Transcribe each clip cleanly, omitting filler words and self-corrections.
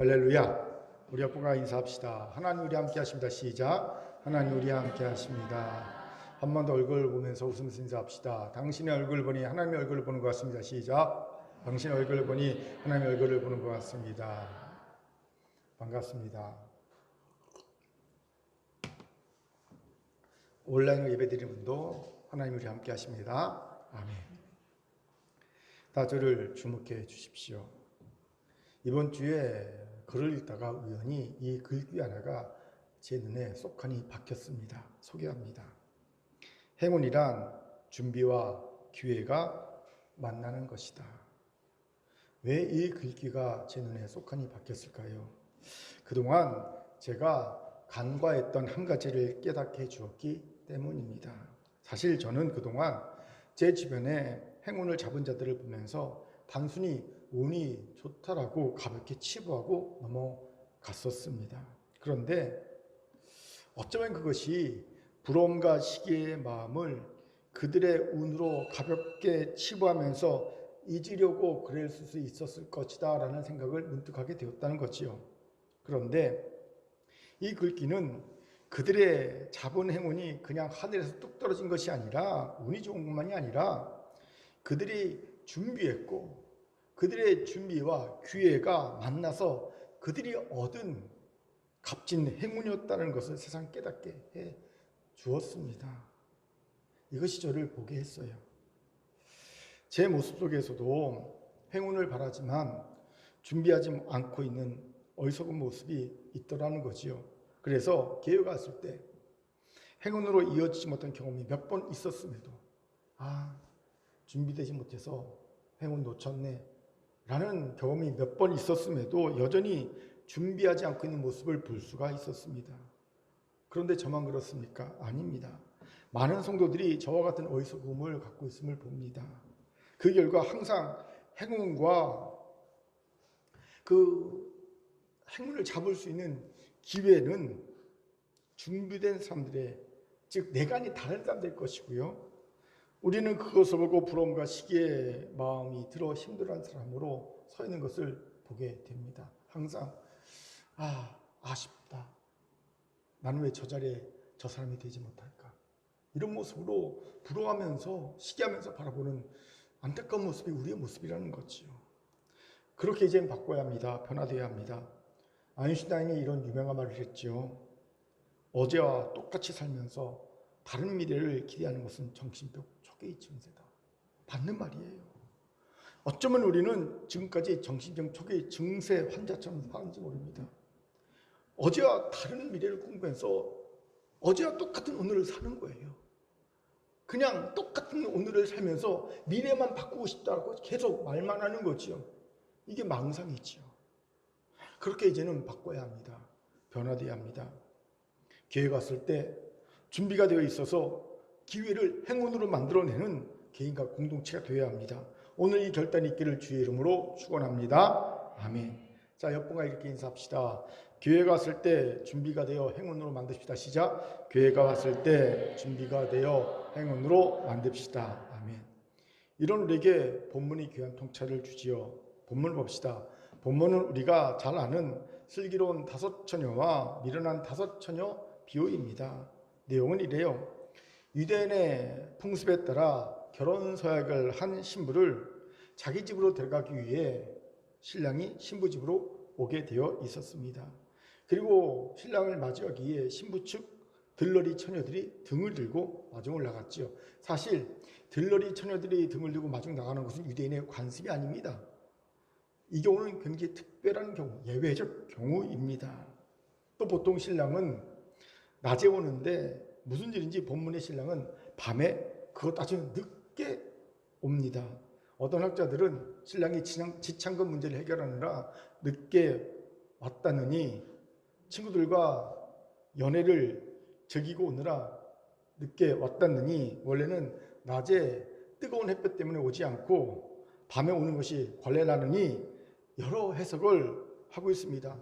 할렐루야. 우리 여보가 인사합시다. 하나님 우리 함께 하십니다. 시작. 하나님 우리 함께 하십니다. 한 번 더 얼굴 보면서 웃으면서 인사합시다. 당신의 얼굴을 보니 하나님의 얼굴을 보는 것 같습니다. 시작. 당신의 얼굴을 보니 하나님의 얼굴을 보는 것 같습니다. 반갑습니다. 온라인으로 예배드리는 분도 하나님 우리 함께 하십니다. 아멘. 다 저를 주목해 주십시오. 이번 주에 글을 읽다가 우연히 이 글귀 하나가 제 눈에 쏙하니 박혔습니다. 소개합니다. 행운이란 준비와 기회가 만나는 것이다. 왜 이 글귀가 제 눈에 쏙하니 박혔을까요? 그동안 제가 간과했던 한 가지를 깨닫게 주었기 때문입니다. 사실 저는 그동안 제 주변에 행운을 잡은 자들을 보면서 단순히 운이 좋다라고 가볍게 치부하고 넘어갔었습니다. 그런데 어쩌면 그것이 부러움과 시기의 마음을 그들의 운으로 가볍게 치부하면서 잊으려고 그럴 수 있었을 것이다 라는 생각을 문득 하게 되었다는 거지요. 그런데 이 글귀는 그들의 잡은 행운이 그냥 하늘에서 뚝 떨어진 것이 아니라 운이 좋은 것만이 아니라 그들이 준비했고 그들의 준비와 기회가 만나서 그들이 얻은 값진 행운이었다는 것을 세상 깨닫게 해 주었습니다. 이것이 저를 보게 했어요. 제 모습 속에서도 행운을 바라지만 준비하지 않고 있는 어리석은 모습이 있더라는 거지요. 그래서 기회가 왔을 때 행운으로 이어지지 못한 경험이 몇 번 있었음에도 준비되지 못해서 행운 놓쳤네 라는 경험이 몇 번 있었음에도 여전히 준비하지 않고 있는 모습을 볼 수가 있었습니다. 그런데 저만 그렇습니까? 아닙니다. 많은 성도들이 저와 같은 어리석음을 갖고 있음을 봅니다. 그 결과 항상 행운과 그 행운을 잡을 수 있는 기회는 준비된 사람들의, 즉 내간이 다른 사람들일 것이고요. 우리는 그것을 보고 부러움과 시기의 마음이 들어 힘들어하는 사람으로 서 있는 것을 보게 됩니다. 항상 아쉽다. 나는 왜 저 자리에 저 사람이 되지 못할까? 이런 모습으로 부러워하면서 시기하면서 바라보는 안타까운 모습이 우리의 모습이라는 거지요. 그렇게 이제는 바꿔야 합니다. 변화되어야 합니다. 아인슈타인이 이런 유명한 말을 했죠. 어제와 똑같이 살면서 다른 미래를 기대하는 것은 정신병 초기 증세다. 맞는 말이에요. 어쩌면 우리는 지금까지 정신병 초기 증세 환자처럼 사는지 모릅니다. 어제와 다른 미래를 꿈꾸면서 어제와 똑같은 오늘을 사는 거예요. 그냥 똑같은 오늘을 살면서 미래만 바꾸고 싶다고 계속 말만 하는 거지요. 이게 망상이지요. 그렇게 이제는 바꿔야 합니다. 변화되어야 합니다. 기회가 왔을 때 준비가 되어 있어서 기회를 행운으로 만들어내는 개인과 공동체가 되어야 합니다. 오늘 이 결단이 있기를 주의 이름으로 축원합니다. 아멘. 자, 옆분과 이렇게 인사합시다. 기회가 왔을 때 준비가 되어 행운으로 만듭시다. 시작. 기회가 왔을 때 준비가 되어 행운으로 만듭시다. 아멘. 이런 우리에게 본문이 귀한 통찰을 주지요. 본문을 봅시다. 본문은 우리가 잘 아는 슬기로운 다섯 처녀와 미련한 다섯 처녀 비유입니다. 내용은 이래요. 유대인의 풍습에 따라 결혼 서약을 한 신부를 자기 집으로 데려가기 위해 신랑이 신부 집으로 오게 되어 있었습니다. 그리고 신랑을 맞이하기 위해 신부 측 들러리 처녀들이 등을 들고 마중을 나갔죠. 사실 들러리 처녀들이 등을 들고 마중 나가는 것은 유대인의 관습이 아닙니다. 이 경우는 굉장히 특별한 경우, 예외적 경우입니다. 또 보통 신랑은 낮에 오는데 무슨 일인지 본문의 신랑은 밤에 그것 아주 늦게 옵니다. 어떤 학자들은 신랑이 지창금 문제를 해결하느라 늦게 왔다느니 친구들과 연애를 즐기고 오느라 늦게 왔다느니 원래는 낮에 뜨거운 햇볕 때문에 오지 않고 밤에 오는 것이 관례라느니 여러 해석을 하고 있습니다.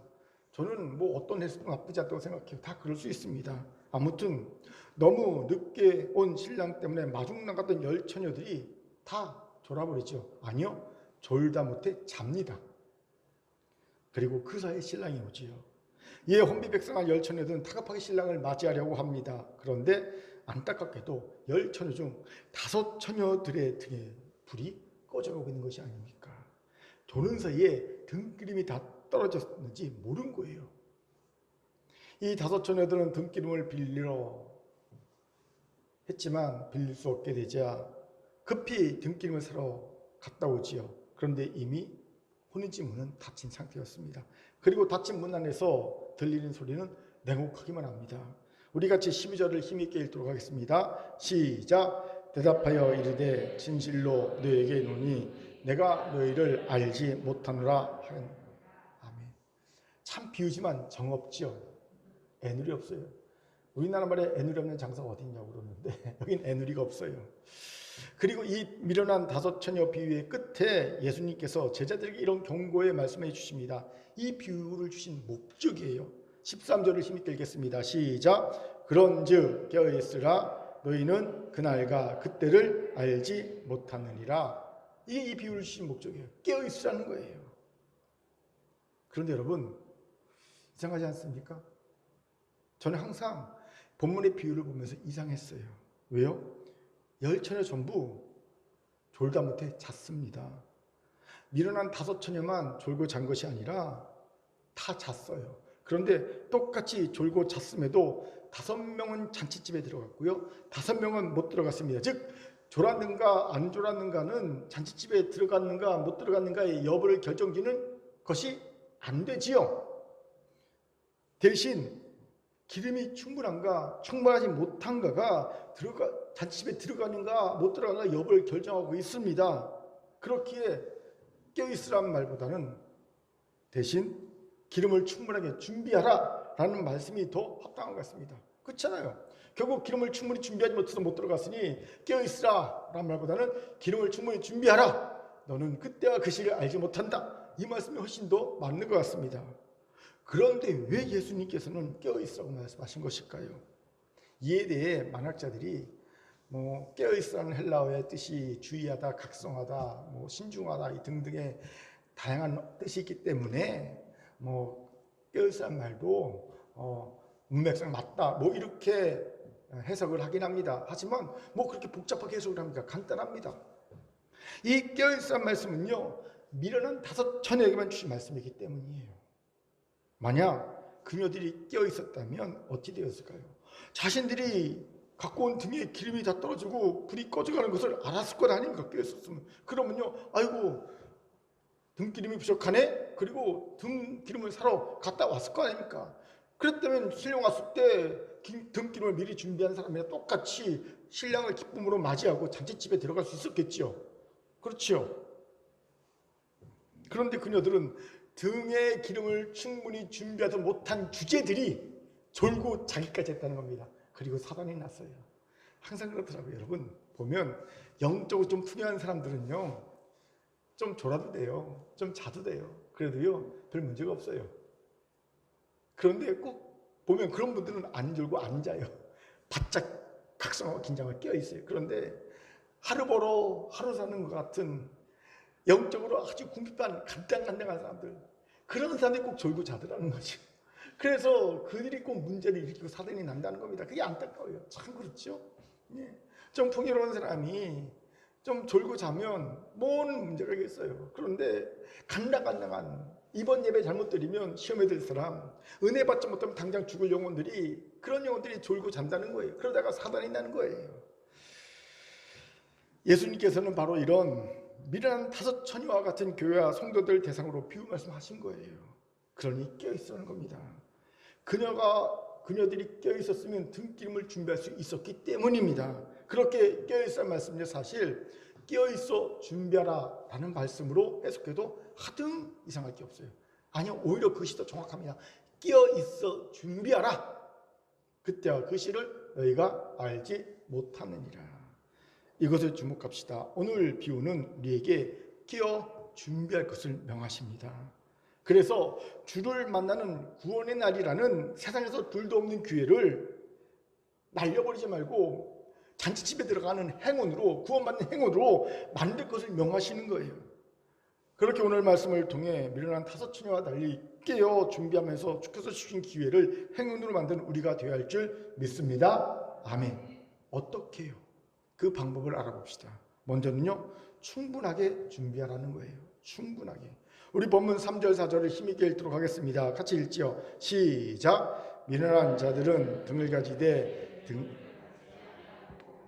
저는 어떤 해석도 나쁘지 않다고 생각해요. 다 그럴 수 있습니다. 아무튼 너무 늦게 온 신랑 때문에 마중 나갔던 열 처녀들이 다 졸아버리죠. 아니요, 졸다 못해 잡니다. 그리고 그 사이에 신랑이 오지요. 이에 혼비백성한 열처녀들은 다급하게 신랑을 맞이하려고 합니다. 그런데 안타깝게도 열처녀 중 5처녀들의 등에 불이 꺼져가고 있는 것이 아닙니까? 도는 사이에 등기름이 다 떨어졌는지 모른 거예요. 이 5처녀들은 등기름을 빌리러 했지만 빌릴 수 없게 되자 급히 등기름을 사러 갔다 오지요. 그런데 이미 혼인집 문은 닫힌 상태였습니다. 그리고 닫힌 문 안에서 들리는 소리는 냉혹하기만 합니다. 우리 같이 12절을 힘있게 읽도록 하겠습니다. 시작. 대답하여 이르되 진실로 너에게 이르노니 내가 너희를 알지 못하노라 하였노라. 아멘. 참 비유지만 정없지요. 애누리 없어요. 우리나라 말에 애누리 없는 장사가 어디 있냐고 그러는데 여긴 애누리가 없어요. 그리고 이 미련한 5처녀 비유의 끝에 예수님께서 제자들에게 이런 경고의 말씀해 주십니다. 이 비유를 주신 목적이에요. 13절을 힘있게 읽겠습니다. 시작. 그런즉 깨어있으라 너희는 그날과 그때를 알지 못하느니라. 이게 이 비유를 주신 목적이에요. 깨어있으라는 거예요. 그런데 여러분 이상하지 않습니까? 저는 항상 본문의 비유를 보면서 이상했어요. 왜요? 열처녀 전부 졸다 못해 잤습니다. 미련한 5처녀만 졸고 잔 것이 아니라 다 잤어요. 그런데 똑같이 졸고 잤음에도 5명은 잔치집에 들어갔고요. 5명은 못 들어갔습니다. 즉 졸았는가 안 졸았는가는 잔치집에 들어갔는가 못 들어갔는가의 여부를 결정짓는 것이 안 되지요. 대신 기름이 충분한가 충분하지 못한가가 잔치집에 들어가는가 못 들어가는가 여부를 결정하고 있습니다. 그렇기에 깨어있으라는 말보다는 대신 기름을 충분하게 준비하라 라는 말씀이 더 합당한 것 같습니다. 그렇잖아요. 결국 기름을 충분히 준비하지 못해서 못 들어갔으니 깨어있으라 라는 말보다는 기름을 충분히 준비하라. 너는 그때와 그 시를 알지 못한다. 이 말씀이 훨씬 더 맞는 것 같습니다. 그런데 왜 예수님께서는 깨어있으라고 말씀하신 것일까요? 이에 대해 만학자들이 깨어있으라는 헬라어의 뜻이 주의하다, 각성하다, 신중하다 등등의 다양한 뜻이 있기 때문에 깨어있으라는 말도 문맥상 맞다 이렇게 해석을 하긴 합니다. 하지만 그렇게 복잡하게 해석을 합니까? 간단합니다. 이 깨어있으라는 말씀은요 미련한 5처녀에게만 주신 말씀이기 때문이에요. 만약 그녀들이 깨어있었다면 어찌 되었을까요? 자신들이 갖고 온 등에 기름이 다 떨어지고 불이 꺼져가는 것을 알았을 것 아닙니까? 깨어있었으면. 그러면요 아이고 등기름이 부족하네? 그리고 등기름을 사러 갔다 왔을 거 아닙니까? 그랬다면 신랑 왔을 때 등기름을 미리 준비한 사람이랑 똑같이 신랑을 기쁨으로 맞이하고 잔치집에 들어갈 수 있었겠지요. 그렇지요. 그런데 그녀들은 등에 기름을 충분히 준비하지 못한 주제들이 졸고 자기까지 했다는 겁니다. 그리고 사단이 났어요. 항상 그렇더라고요. 여러분 보면 영적으로 좀 풍요한 사람들은요 좀 졸아도 돼요. 좀 자도 돼요. 그래도요 별 문제가 없어요. 그런데 꼭 보면 그런 분들은 안 졸고 안 자요. 바짝 각성하고 긴장을 깨어 있어요. 그런데 하루 벌어 하루 사는 것 같은 영적으로 아주 궁핍한 간당간당한 사람들, 그런 사람들이 꼭 졸고 자더라는 거죠. 그래서 그들이 꼭 문제를 일으키고 사단이 난다는 겁니다. 그게 안타까워요. 참 그렇죠. 예. 좀 풍요로운 사람이 좀 졸고 자면 뭔 문제가 있겠어요. 그런데 간당간당한 이번 예배 잘못 드리면 시험에 들 사람, 은혜 받지 못하면 당장 죽을 영혼들이, 그런 영혼들이 졸고 잔다는 거예요. 그러다가 사단이 나는 거예요. 예수님께서는 바로 이런 미련한 5처녀와 같은 교회와 성도들 대상으로 비유 말씀하신 거예요. 그러니 깨어있으라는 겁니다. 그녀들이 깨어있었으면 등기름을 준비할 수 있었기 때문입니다. 그렇게 깨어있으라는 말씀은요 사실 깨어있어 준비하라 라는 말씀으로 해석해도 하등 이상할 게 없어요. 아니요, 오히려 그것이 더 정확합니다. 깨어있어 준비하라. 그때와 그 시를 너희가 알지 못하느니라. 이것을 주목합시다. 오늘 비유는 우리에게 깨어 준비할 것을 명하십니다. 그래서 주를 만나는 구원의 날이라는 세상에서 둘도 없는 기회를 날려버리지 말고 잔치집에 들어가는 행운으로, 구원받는 행운으로 만들 것을 명하시는 거예요. 그렇게 오늘 말씀을 통해 미련한 5처녀와 달리 깨어 준비하면서 주께서 주신 기회를 행운으로 만드는 우리가 되어야 할 줄 믿습니다. 아멘. 어떻게 해요? 그 방법을 알아봅시다. 먼저는요, 충분하게 준비하라는 거예요. 충분하게. 우리 본문 3절 4절을 힘있게 읽도록 하겠습니다. 같이 읽지요. 시작. 미련한 자들은 등을 가지되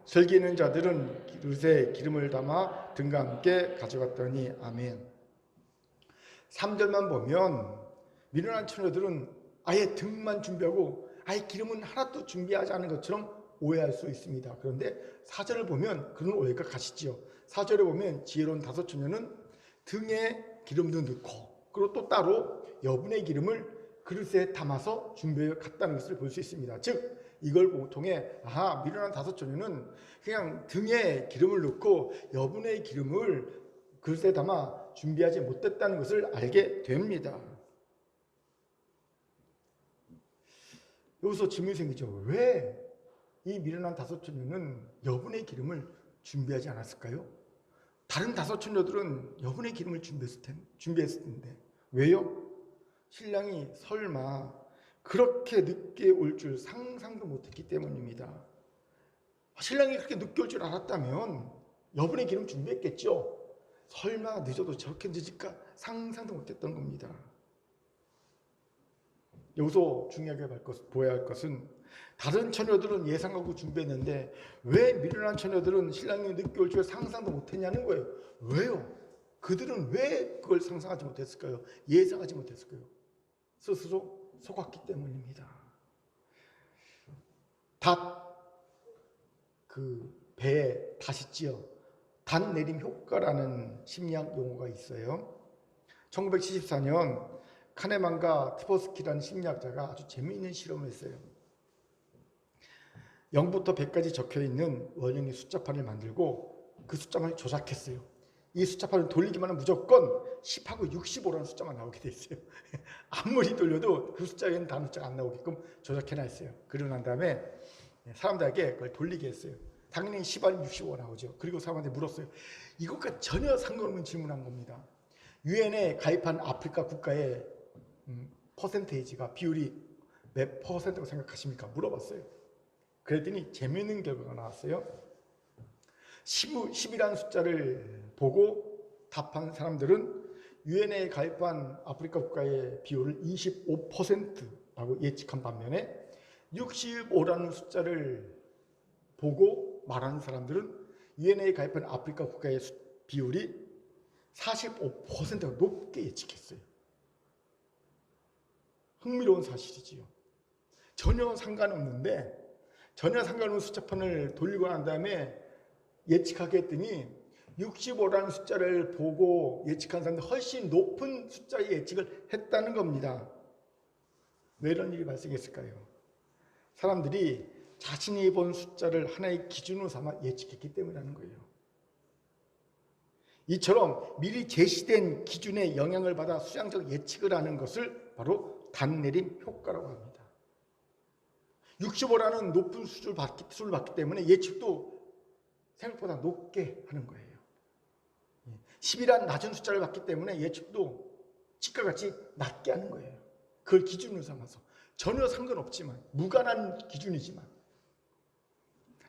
슬기는 자들은 그릇에 기름을 담아 등과 함께 가져갔더니 아멘. 3절만 보면 미련한 처녀들은 아예 등만 준비하고 아예 기름은 하나도 준비하지 않은 것처럼 오해할 수 있습니다. 그런데 4절을 보면 그런 오해가 가시지요. 4절에 보면 지혜로운 다섯 처녀는 등에 기름도 넣고 그리고 또 따로 여분의 기름을 그릇에 담아서 준비해 갔다는 것을 볼 수 있습니다. 즉 이걸 통해 미련한 다섯 처녀는 그냥 등에 기름을 넣고 여분의 기름을 그릇에 담아 준비하지 못했다는 것을 알게 됩니다. 여기서 질문이 생기죠. 왜 이 미련한 다섯 처녀는 여분의 기름을 준비하지 않았을까요? 다른 다섯 처녀들은 여분의 기름을 준비했을 텐데 왜요? 신랑이 설마 그렇게 늦게 올 줄 상상도 못했기 때문입니다. 신랑이 그렇게 늦게 올 줄 알았다면 여분의 기름 준비했겠죠. 설마 늦어도 저렇게 늦을까 상상도 못했던 겁니다. 여기서 중요하게 보아야 할 것은 다른 처녀들은 예상하고 준비했는데 왜 미련한 처녀들은 신랑이 늦게 올 줄 상상도 못했냐는 거예요. 왜요? 그들은 왜 그걸 상상하지 못했을까요? 예상하지 못했을까요? 스스로 속았기 때문입니다. 배에 닷이지요. 닷 내림 효과라는 심리학 용어가 있어요. 1974년 카네만과 트버스키라는 심리학자가 아주 재미있는 실험을 했어요. 0부터 100까지 적혀있는 원형의 숫자판을 만들고 그 숫자만을 조작했어요. 이 숫자판을 돌리기만 하면 무조건 10하고 65라는 숫자만 나오게 돼 있어요. 아무리 돌려도 그 숫자에는 다른 숫자가 안 나오게끔 조작해놨어요. 그러고 난 다음에 사람들에게 그걸 돌리게 했어요. 당연히 10 아니면 65가 나오죠. 그리고 사람한테 물었어요. 이것과 전혀 상관없는 질문한 겁니다. 유엔에 가입한 아프리카 국가의 퍼센테이지가 비율이 몇 퍼센트라고 생각하십니까? 물어봤어요. 그랬더니 재미있는 결과가 나왔어요. 10이라는 숫자를 보고 답한 사람들은 유엔에 가입한 아프리카 국가의 비율을 25%라고 예측한 반면에 65라는 숫자를 보고 말하는 사람들은 유엔에 가입한 아프리카 국가의 비율이 45%가 높게 예측했어요. 흥미로운 사실이지요. 전혀 상관없는 숫자판을 돌리고 난 다음에 예측하게 했더니 65라는 숫자를 보고 예측한 사람들 훨씬 높은 숫자의 예측을 했다는 겁니다. 왜 이런 일이 발생했을까요? 사람들이 자신이 본 숫자를 하나의 기준으로 삼아 예측했기 때문이라는 거예요. 이처럼 미리 제시된 기준에 영향을 받아 수량적 예측을 하는 것을 바로 닷내림 효과라고 합니다. 65라는 높은 수를 받기 때문에 예측도 생각보다 높게 하는 거예요. 10이라는 낮은 숫자를 받기 때문에 예측도 치과 같이 낮게 하는 거예요. 그걸 기준으로 삼아서. 전혀 상관없지만, 무관한 기준이지만.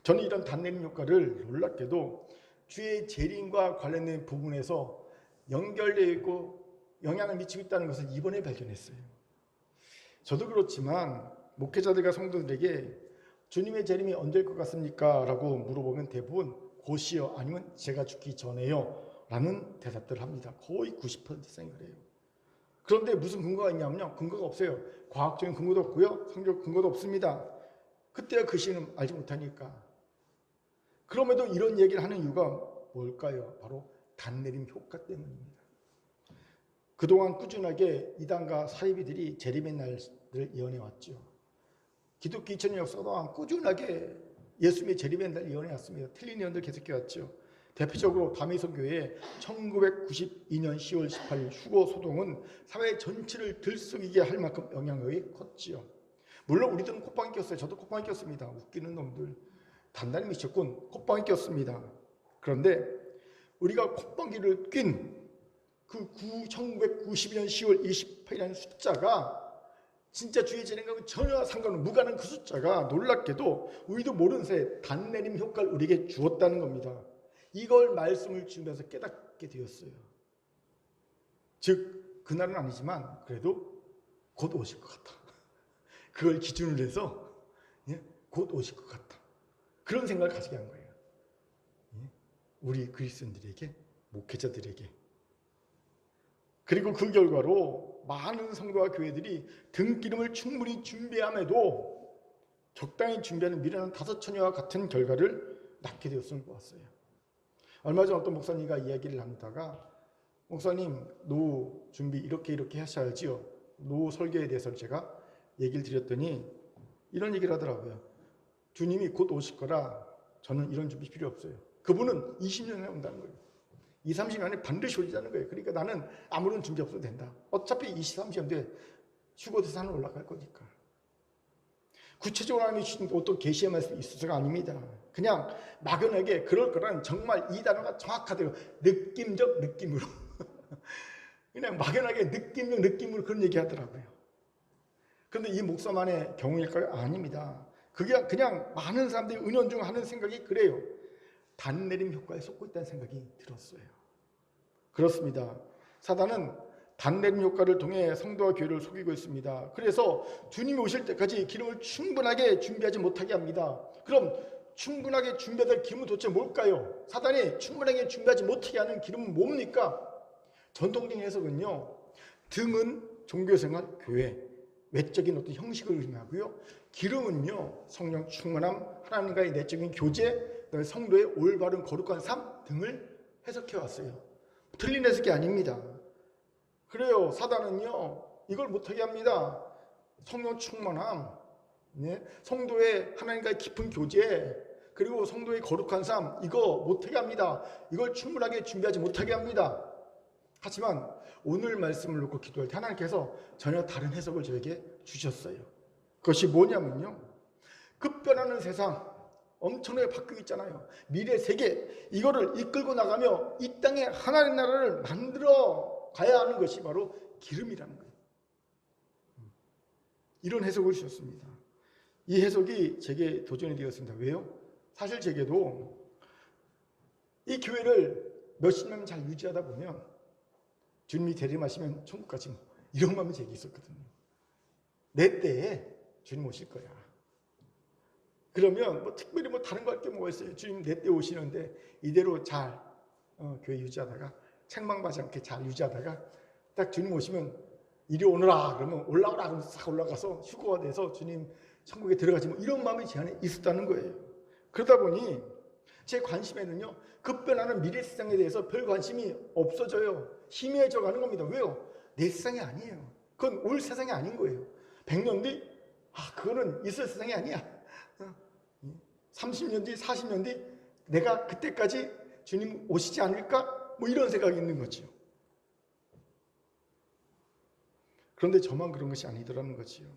저는 이런 닷내림 효과를 놀랍게도 주의 재림과 관련된 부분에서 연결되어 있고 영향을 미치고 있다는 것을 이번에 발견했어요. 저도 그렇지만 목회자들과 성도들에게 주님의 재림이 언제일 것 같습니까? 라고 물어보면 대부분 곧이요 아니면 제가 죽기 전에요 라는 대답들을 합니다. 거의 90% 이상이 그래요. 그런데 무슨 근거가 있냐면요. 근거가 없어요. 과학적인 근거도 없고요. 성경 근거도 없습니다. 그때야 그 시는 알지 못하니까. 그럼에도 이런 얘기를 하는 이유가 뭘까요? 바로 닷내림 효과 때문입니다. 그동안 꾸준하게 이단과 사이비들이 재림의 날을 예언해왔죠. 기독교 2000년 역사 동안 꾸준하게 예수님의 재림의 날을 예언해왔습니다. 틀린 예언들 계속해왔죠. 대표적으로 다메이선교회의 1992년 10월 18일 휴거 소동은 사회 전체를 들썩이게 할 만큼 영향력이 컸지요. 물론 우리들은 콧방귀 꼈어요. 저도 콧방귀 꼈습니다. 웃기는 놈들. 단단히 미쳤군. 콧방귀 꼈습니다. 그런데 우리가 콧방귀를 낀 그 1992년 10월 28일이라는 숫자가 진짜 주의 재림과 전혀 상관없는 무관한 그 숫자가 놀랍게도 우리도 모르는 새에 단내림 효과를 우리에게 주었다는 겁니다. 이걸 말씀을 준비해서 깨닫게 되었어요. 즉 그날은 아니지만 그래도 곧 오실 것 같다. 그걸 기준으로 해서 곧 오실 것 같다. 그런 생각을 가지게 한 거예요. 우리 그리스도인들에게, 목회자들에게. 그리고 그 결과로 많은 성도와 교회들이 등기름을 충분히 준비함에도 적당히 준비하는 미련한 5처녀와 같은 결과를 낳게 되었음을 보았어요. 얼마 전 어떤 목사님과 이야기를 나누다가 목사님 노후 준비 이렇게 하셔야지요. 노후 설계에 대해서 제가 얘기를 드렸더니 이런 얘기를 하더라고요. 주님이 곧 오실 거라 저는 이런 준비 필요 없어요. 그분은 20년에 온다는 거예요. 20, 30년 안에 반드시 오시자는 거예요. 그러니까 나는 아무런 준비 없어도 된다. 어차피 20, 30년 뒤에 죽어도 산을 올라갈 거니까. 구체적으로 하나님이 주신 어떤 계시의 말씀이 있어서가 아닙니다. 그냥 막연하게 그럴 거라는 정말 이 단어가 정확하대요. 느낌적 느낌으로. 그냥 막연하게 느낌적 느낌으로 그런 얘기 하더라고요. 그런데 이 목사만의 경우일까요? 아닙니다. 그게 그냥 많은 사람들이 은연중 하는 생각이 그래요. 단내림 효과에 속고 있다는 생각이 들었어요. 그렇습니다. 사단은 단내림 효과를 통해 성도와 교회를 속이고 있습니다. 그래서 주님이 오실 때까지 기름을 충분하게 준비하지 못하게 합니다. 그럼 충분하게 준비할 기름은 도대체 뭘까요? 사단이 충분하게 준비하지 못하게 하는 기름은 뭡니까? 전통적인 해석은요. 등은 종교생활, 교회, 외적인 어떤 형식을 의미하고요. 기름은요. 성령 충만함, 하나님과의 내적인 교제, 성도의 올바른 거룩한 삶 등을 해석해 왔어요. 틀린 해석이 아닙니다. 그래요. 사단은요. 이걸 못하게 합니다. 성령 충만함, 성도의 하나님과의 깊은 교제, 그리고 성도의 거룩한 삶 이거 못하게 합니다. 이걸 충분하게 준비하지 못하게 합니다. 하지만 오늘 말씀을 놓고 기도할 때 하나님께서 전혀 다른 해석을 저에게 주셨어요. 그것이 뭐냐면요. 급변하는 세상 엄청나게 바뀌고 있잖아요. 미래 세계 이거를 이끌고 나가며 이 땅에 하나님 나라를 만들어 가야 하는 것이 바로 기름이라는 거예요. 이런 해석을 주셨습니다. 이 해석이 제게 도전이 되었습니다. 왜요? 사실 제게도 이 교회를 몇십 년 잘 유지하다 보면 주님이 재림하시면 천국 가지 뭐 이런 마음이 제게 있었거든요. 내 때에 주님 오실 거야. 그러면 뭐 특별히 뭐 다른 거 할 게 뭐가 있어요. 주님 내 때 오시는데 이대로 잘 교회 유지하다가 책망받지 않게 잘 유지하다가 딱 주님 오시면 이리 오너라 그러면 올라오라 그러면 싹 올라가서 휴거가 돼서 주님 천국에 들어가지 뭐 이런 마음이 제 안에 있었다는 거예요. 그러다 보니 제 관심에는요. 급변하는 미래 세상에 대해서 별 관심이 없어져요. 희미해져 가는 겁니다. 왜요? 내 세상이 아니에요. 그건 올 세상이 아닌 거예요. 100년 뒤? 그거는 있을 세상이 아니야. 30년 뒤, 40년 뒤 내가 그때까지 주님 오시지 않을까? 뭐 이런 생각이 있는 거죠. 그런데 저만 그런 것이 아니더라는 거지요.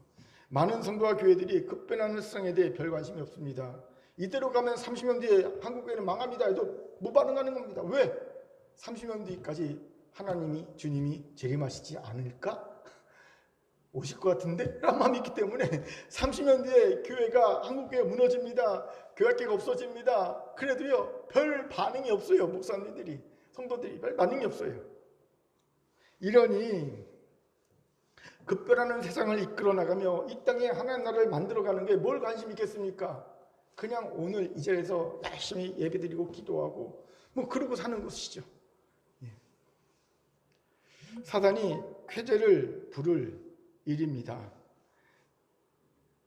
많은 성도와 교회들이 급변하는 세상에 대해 별 관심이 없습니다. 이대로 가면 30년 뒤에 한국교회는 망합니다 해도 무반응하는 겁니다. 왜? 30년 뒤까지 하나님이 주님이 재림하시지 않을까? 오실 것 같은데? 라는 마음이 있기 때문에 30년 뒤에 교회가 한국교회 무너집니다. 교회학교가 없어집니다. 그래도요 별 반응이 없어요. 목사님들이 성도들이 별 반응이 없어요. 이러니 급변하는 세상을 이끌어 나가며 이 땅에 하나님 나라를 만들어가는 게 뭘 관심 있겠습니까? 그냥 오늘 이 자리에서 열심히 예배드리고 기도하고 뭐 그러고 사는 것이죠. 사단이 쾌재를 부를 일입니다.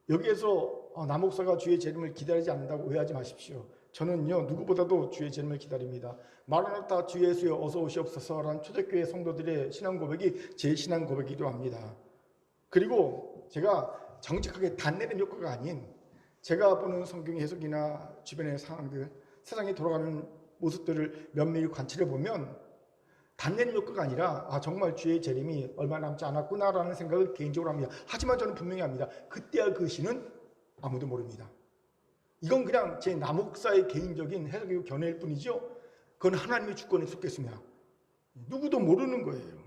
여기에서 남목사가 주의 재림을 기다리지 않는다고 오해하지 마십시오. 저는요 누구보다도 주의 재림을 기다립니다. 마라나타 주 예수여 어서 오시옵소서라는 초대교회 성도들의 신앙 고백이 제 신앙 고백이기도 합니다. 그리고 제가 정직하게 단내림 효과가 아닌 제가 보는 성경 해석이나 주변의 상황들, 세상에 돌아가는 모습들을 면밀히 관찰해 보면 단내림 효과가 아니라 정말 주의 재림이 얼마 남지 않았구나라는 생각을 개인적으로 합니다. 하지만 저는 분명히 합니다. 그때와 그 시는 아무도 모릅니다. 이건 그냥 제 남목사의 개인적인 해석이고 견해일 뿐이죠. 그건 하나님의 주권에 속겠습니다. 누구도 모르는 거예요.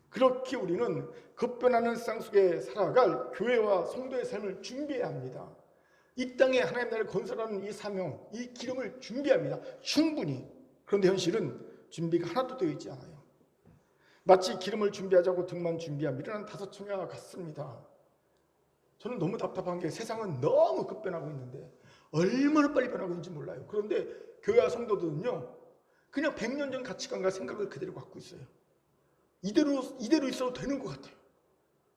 그렇게 우리는 급변하는 세상 속에 살아갈 교회와 성도의 삶을 준비해야 합니다. 이 땅에 하나님 나라를 건설하는 이 사명, 이 기름을 준비합니다. 충분히. 그런데 현실은 준비가 하나도 되어 있지 않아요. 마치 기름을 준비하자고 등만 준비한 미련한 다섯 처녀와 같습니다. 저는 너무 답답한 게 세상은 너무 급변하고 있는데 얼마나 빨리 변하고 있는지 몰라요. 그런데 교회와 성도들은요, 그냥 100년 전 가치관과 생각을 그대로 갖고 있어요. 이대로 있어도 되는 것 같아요.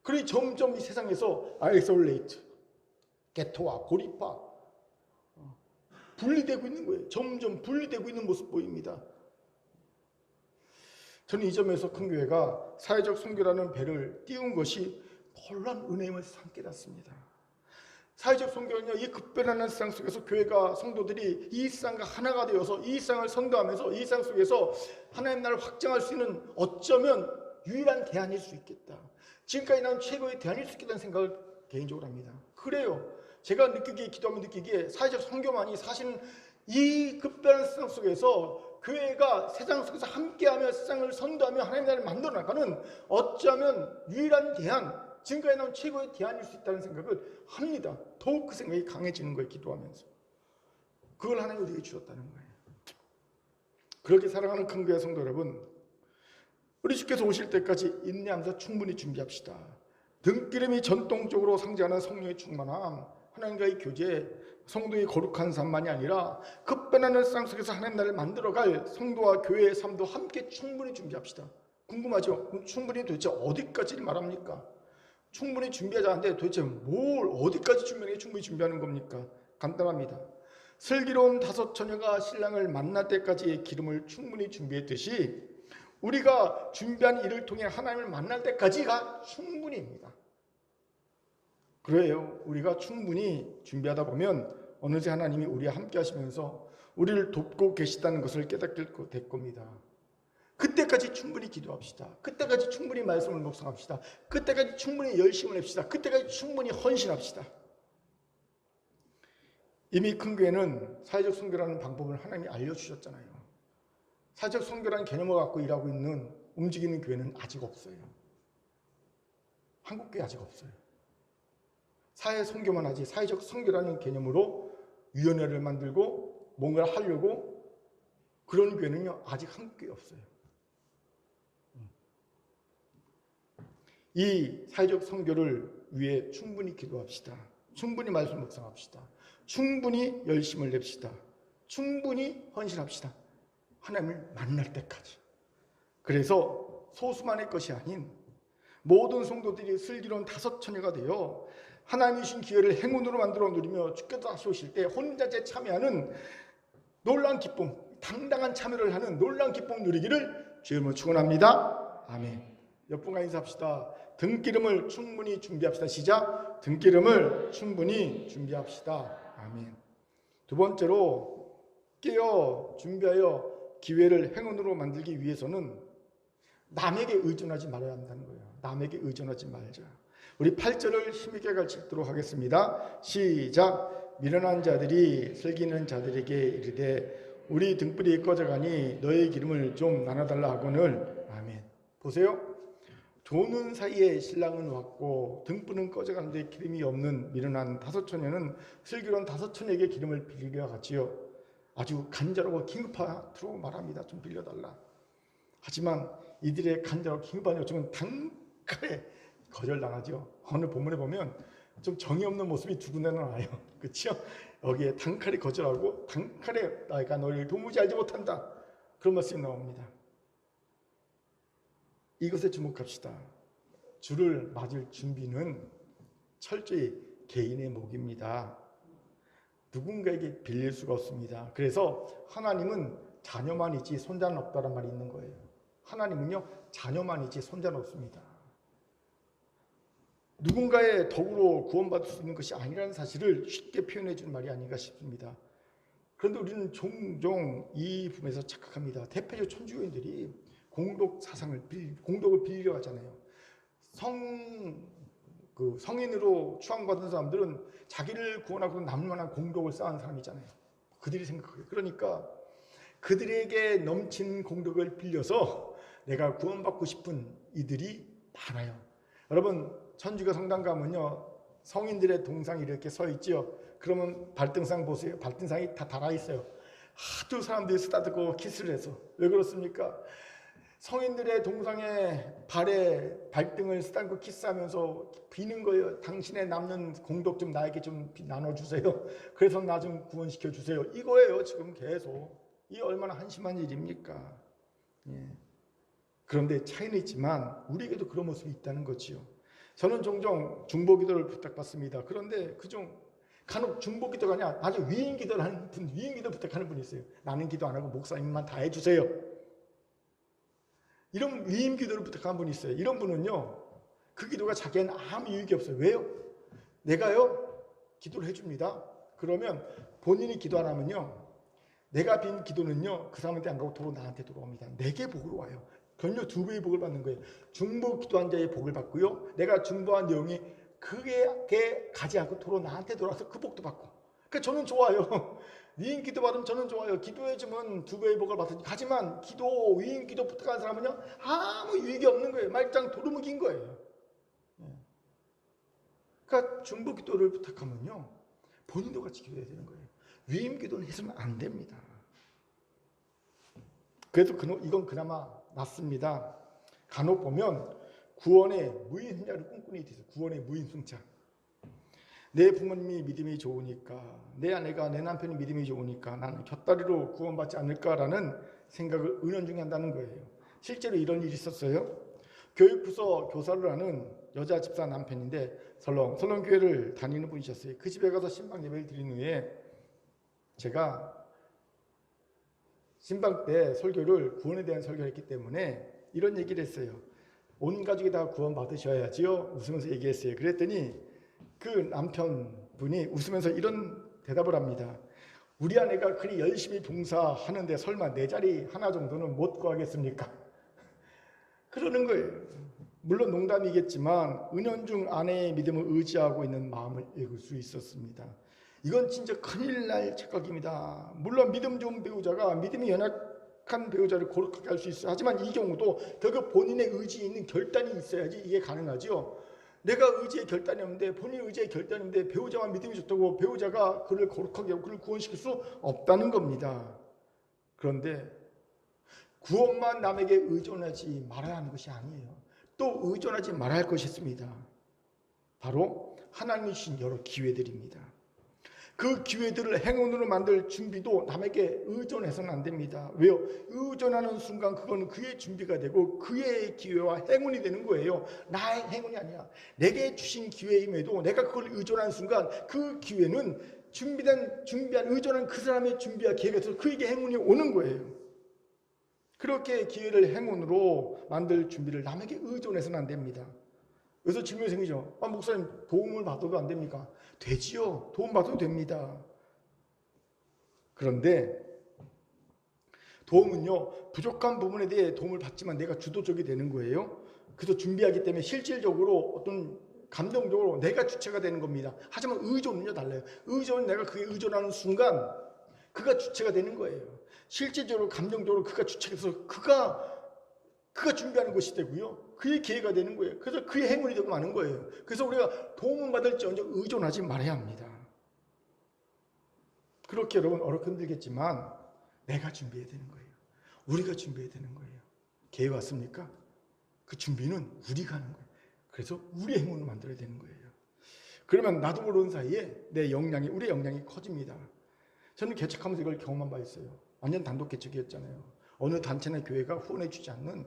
그러니 점점 이 세상에서 아이솔레이트, 개토화, 고립화, 분리되고 있는 거예요. 점점 분리되고 있는 모습 보입니다. 저는 이 점에서 큰 교회가 사회적 선교라는 배를 띄운 것이 놀라운 은혜임을 참 깨닫습니다. 사회적 선교는요, 이 급변하는 세상 속에서 교회가 성도들이 이 세상과 하나가 되어서 이 세상을 선도하면서 이 세상 속에서 하나님 나라를 확장할 수 있는 어쩌면 유일한 대안일 수 있겠다. 지금까지 나온 최고의 대안일 수 있겠다는 생각을 개인적으로 합니다. 그래요. 제가 기도하면 느끼기에 사회적 선교만이 사실은 이 급변한 세상 속에서 교회가 세상 속에서 함께하며 세상을 선도하며 하나님 나라를 만들어 나가는 어쩌면 유일한 대안, 지금까지 나온 최고의 대안일 수 있다는 생각을 합니다. 더욱 그 생각이 강해지는 거예요. 기도하면서. 그걸 하나님 우리에게 주셨다는 거예요. 그렇게 사랑하는 큰 교회 성도 여러분, 우리 주께서 오실 때까지 인내하면서 충분히 준비합시다. 등기름이 전통적으로 상징하는 성령의 충만함, 하나님과의 교제, 성도의 거룩한 삶만이 아니라 급변하는 세상 속에서 하나님 나라를 만들어갈 성도와 교회의 삶도 함께 충분히 준비합시다. 궁금하죠? 그럼 충분히 도대체 어디까지를 말합니까? 충분히 준비하자는데 도대체 뭘 어디까지 충분히 준비하는 겁니까? 간단합니다. 슬기로운 다섯 처녀가 신랑을 만날 때까지의 기름을 충분히 준비했듯이 우리가 준비한 일을 통해 하나님을 만날 때까지가 충분히입니다. 그래요. 우리가 충분히 준비하다 보면 어느새 하나님이 우리와 함께 하시면서 우리를 돕고 계시다는 것을 깨닫게 될 겁니다. 그때까지 충분히 기도합시다. 그때까지 충분히 말씀을 묵상합시다. 그때까지 충분히 열심을 냅시다. 그때까지 충분히 헌신합시다. 이미 큰 교회는 사회적 선교라는 방법을 하나님이 알려주셨잖아요. 사회적 선교라는 개념을 갖고 일하고 있는, 움직이는 교회는 아직 없어요. 한국 교회 아직 없어요. 사회 선교만 하지 사회적 선교라는 개념으로 위원회를 만들고 뭔가를 하려고 그런 교회는요 아직 한국 교회 없어요. 이 사회적 선교를 위해 충분히 기도합시다. 충분히 말씀 묵상합시다. 충분히 열심을 냅시다. 충분히 헌신합시다. 하나님을 만날 때까지. 그래서 소수만의 것이 아닌 모든 성도들이 슬기로운 다섯 처녀가 되어 하나님이 주신 기회를 행운으로 만들어 누리며 주께서 다시 오실 때 혼자제 참여하는 놀라운 기쁨, 당당한 참여를 하는 놀라운 기쁨 누리기를 주의 이름으로 축원합니다. 아멘. 옆분과 인사합시다. 등기름을 충분히 준비합시다. 시작. 등기름을 충분히 준비합시다. 아멘. 두 번째로 깨어 준비하여 기회를 행운으로 만들기 위해서는 남에게 의존하지 말아야 한다는 거예요. 남에게 의존하지 말자. 우리 8절을 힘있게 같이 읽도록 하겠습니다. 시작. 미련한 자들이 슬기는 자들에게 이르되 우리 등불이 꺼져가니 너의 기름을 좀 나눠달라 하거늘. 아멘. 보세요. 조는 사이에 신랑은 왔고 등불은 꺼져가는데 기름이 없는 미련한 다섯 처녀는 슬기로운 다섯 처녀에게 기름을 빌리기와 같지요. 아주 간절하고 긴급하다고 말합니다. 좀 빌려달라. 하지만 이들의 간절하고 긴급한 요청은 단칼에 거절당하죠. 어느 본문에 보면 좀 정이 없는 모습이 두 군데나 나와요. 그렇죠? 여기에 단칼에 거절하고 단칼에 내가 너를 도무지 알지 못한다. 그런 말씀이 나옵니다. 이것에 주목합시다. 주를 맞을 준비는 철저히 개인의 몫입니다. 누군가에게 빌릴 수가 없습니다. 그래서 하나님은 자녀만 있지 손자는 없다는 말이 있는 거예요. 하나님은요 자녀만 있지 손자는 없습니다. 누군가의 덕으로 구원받을 수 있는 것이 아니라는 사실을 쉽게 표현해 주는 말이 아닌가 싶습니다. 그런데 우리는 종종 이 부분에서 착각합니다. 대표적 천주교인들이 공덕을 빌려 하잖아요. 성인으로 추앙받은 사람들은 자기를 구원하고 남만한 공덕을 쌓은 사람이잖아요. 그들이 생각하기에. 그러니까 그들에게 넘친 공덕을 빌려서 내가 구원받고 싶은 이들이 많아요. 여러분 천주교 성당 가면요 성인들의 동상이 이렇게 서 있지요. 그러면 발등상 보세요. 발등상이 다 달아 있어요. 하도 사람들이 쓰다듬고 키스를 해서. 왜 그렇습니까? 성인들의 동상에 발에 발등을 쓰다듬고 키스하면서 비는 거예요. 당신의 남는 공덕 좀 나에게 좀 나눠주세요. 그래서 나 좀 구원시켜 주세요. 이거예요 지금 계속. 이 얼마나 한심한 일입니까? 예. 그런데 차이는 있지만 우리에게도 그런 모습이 있다는 거지요. 저는 종종 중보기도를 부탁받습니다. 그런데 그중 간혹 중보기도가 아니라 아주 위임기도를 하는 분, 위임기도 부탁하는 분이 있어요. 나는 기도 안 하고 목사님만 다 해주세요. 이런 위임기도를 부탁하는 분이 있어요. 이런 분은요, 그 기도가 자기에는 아무 유익이 없어요. 왜요? 내가요, 기도를 해줍니다. 그러면 본인이 기도 안 하면요, 내가 빈 기도는요, 그 사람한테 안 가고 도로 나한테 돌아옵니다. 내게 복으로 와요. 그럼요, 2배의 복을 받는 거예요. 중보 기도한 자의 복을 받고요, 내가 중보한 내용이 그게 가지 않고 도로 나한테 돌아와서 그 복도 받고. 그러니까 저는 좋아요. 위임 기도 받으면 저는 좋아요. 기도해주면 2배의 복을 받으니. 하지만 기도, 위임 기도 부탁하는 사람은요, 아무 유익이 없는 거예요. 말짱 도루묵인 거예요. 그러니까 중보 기도를 부탁하면요, 본인도 같이 기도해야 되는 거예요. 위임 기도는 해서는 안 됩니다. 그래도 이건 그나마 낫습니다. 간혹 보면 구원의 무인승차를 꿈꾸는 일이 있어요. 구원의 무인승차. 내 부모님이 믿음이 좋으니까, 내 아내가 내 남편이 믿음이 좋으니까 나는 곁다리로 구원받지 않을까라는 생각을 은연중에 한다는 거예요. 실제로 이런 일이 있었어요. 교육부서 교사를 하는 여자 집사 남편인데 설렁교회를 다니는 분이셨어요. 그 집에 가서 신방 예배를 드린 후에 제가 신방 때 설교를 구원에 대한 설교를 했기 때문에 이런 얘기를 했어요. 온 가족이 다 구원 받으셔야지요. 웃으면서 얘기했어요. 그랬더니 그 남편분이 웃으면서 이런 대답을 합니다. 우리 아내가 그리 열심히 봉사하는데 설마 내 자리 하나 정도는 못 구하겠습니까? 그러는 거예요. 물론 농담이겠지만 은연중 아내의 믿음을 의지하고 있는 마음을 읽을 수 있었습니다. 이건 진짜 큰일 날 착각입니다. 물론 믿음 좋은 배우자가 믿음이 연약한 배우자를 거룩하게 할 수 있어요. 하지만 이 경우도 결국 본인의 의지에 있는 결단이 있어야지 이게 가능하죠. 내가 의지의 결단이 없는데, 본인 의지의 결단이 없는데 배우자만 믿음이 좋다고 배우자가 그를 거룩하게 하고 그를 구원시킬 수 없다는 겁니다. 그런데 구원만 남에게 의존하지 말아야 하는 것이 아니에요. 또 의존하지 말아야 할 것이 있습니다. 바로 하나님이 주신 여러 기회들입니다. 그 기회들을 행운으로 만들 준비도 남에게 의존해서는 안 됩니다. 왜요? 의존하는 순간 그건 그의 준비가 되고 그의 기회와 행운이 되는 거예요. 나의 행운이 아니야. 내게 주신 기회임에도 내가 그걸 의존하는 순간 그 기회는 준비한 의존한 그 사람의 준비와 기회가 있어서 그에게 행운이 오는 거예요. 그렇게 기회를 행운으로 만들 준비를 남에게 의존해서는 안 됩니다. 그래서 질문이 생기죠. 목사님 도움을 받아도 안 됩니까? 되지요. 도움 받아도 됩니다. 그런데 도움은요, 부족한 부분에 대해 도움을 받지만 내가 주도적이 되는 거예요. 그래서 준비하기 때문에 실질적으로 어떤 감정적으로 내가 주체가 되는 겁니다. 하지만 의존은요 달라요. 의존은 내가 그게 의존하는 순간 그가 주체가 되는 거예요. 실질적으로 감정적으로 그가 주체해서 그가 준비하는 것이 되고요. 그의 기회가 되는 거예요. 그래서 그의 행운이 되고 마는 거예요. 그래서 우리가 도움을 받을지언정 의존하지 말아야 합니다. 그렇게 여러분 어렵게 힘들겠지만 내가 준비해야 되는 거예요. 우리가 준비해야 되는 거예요. 기회 왔습니까? 그 준비는 우리가 하는 거예요. 그래서 우리의 행운을 만들어야 되는 거예요. 그러면 나도 모르는 사이에 우리의 역량이 커집니다. 저는 개척하면서 이걸 경험한 바 있어요. 완전 단독 개척이었잖아요. 어느 단체나 교회가 후원해 주지 않는,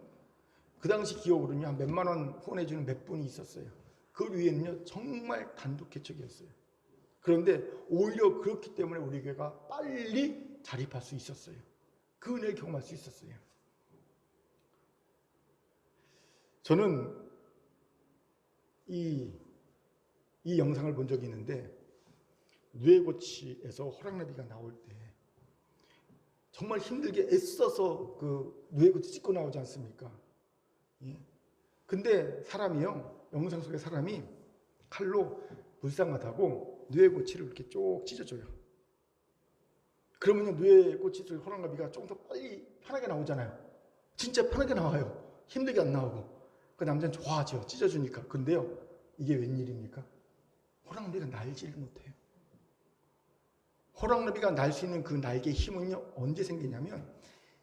그 당시 기억으로는요 한 몇만 원 후원해 주는 몇 분이 있었어요. 그 위에는요 정말 단독 개척이었어요. 그런데 오히려 그렇기 때문에 우리 교회가 빨리 자립할 수 있었어요. 그 은혜를 경험할 수 있었어요. 저는 이 영상을 본 적이 있는데, 누에고치에서 호랑나비가 나올 때 정말 힘들게 애써서 그 누에고치 찍고 나오지 않습니까? 예. 근데 영상 속의 사람이 칼로 불쌍하다고 누에고치를 이렇게 쭉 찢어줘요. 그러면 뇌 꽃이 호랑나비가 조금 더 빨리 편하게 나오잖아요. 진짜 편하게 나와요. 힘들게 안 나오고. 그 남자는 좋아하죠. 찢어주니까. 근데요, 이게 웬일입니까? 호랑나비가 날지를 못해요. 호랑나비가 날 수 있는 그 날개의 힘은요, 언제 생기냐면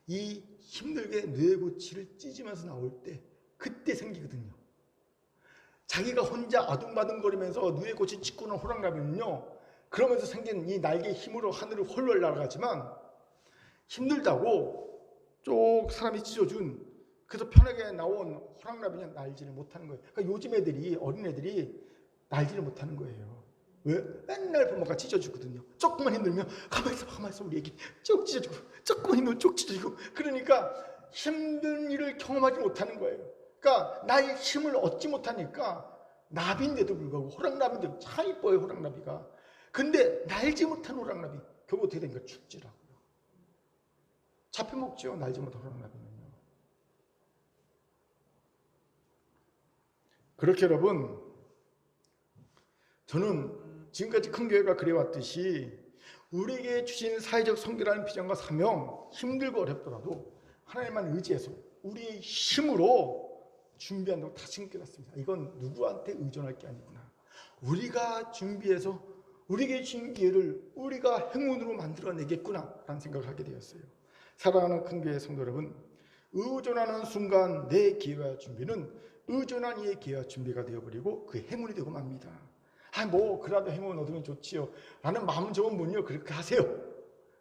이 힘들게 뇌고치를 찢으면서 나올 때, 그때 생기거든요. 자기가 혼자 아둥바둥거리면서 뇌고치 찢고는 호랑나비는요, 그러면서 생긴 이 날개의 힘으로 하늘을 헐헐 날아가지만 힘들다고 쭉 사람이 찢어준, 그래서 편하게 나온 호랑나비는 날지를 못하는 거예요. 그러니까 요즘 애들이, 어린애들이 날지를 못하는 거예요. 왜? 맨날 부모가 찢어주거든요. 조금만 힘들면 가만히 있어 우리 애기 쭉 찢어주고, 조금만 힘들면 쭉 찢어주고. 그러니까 힘든 일을 경험하지 못하는 거예요. 그러니까 나의 힘을 얻지 못하니까 나비인데도 불구하고, 호랑나비인데도 참 이뻐요 호랑나비가. 근데 날지 못한 호랑나비 결국 어떻게 된가? 죽지라고요. 잡혀먹죠, 날지 못한 호랑나비는요. 그렇게 여러분, 저는 지금까지 큰 교회가 그래왔듯이 우리에게 주신 사회적 선교라는 비전과 사명, 힘들고 어렵더라도 하나님만 의지해서 우리의 힘으로 준비한다고 다시 깨닫습니다. 이건 누구한테 의존할 게 아니구나. 우리가 준비해서 우리에게 주신 기회를 우리가 행운으로 만들어내겠구나 라는 생각을 하게 되었어요. 사랑하는 큰 교회 성도 여러분, 의존하는 순간 내 기회와 준비는 의존한 이의 기회와 준비가 되어버리고 그 행운이 되고 맙니다. 그래도 행운 얻으면 좋지요 라는 마음 좋은 분요, 그렇게 하세요.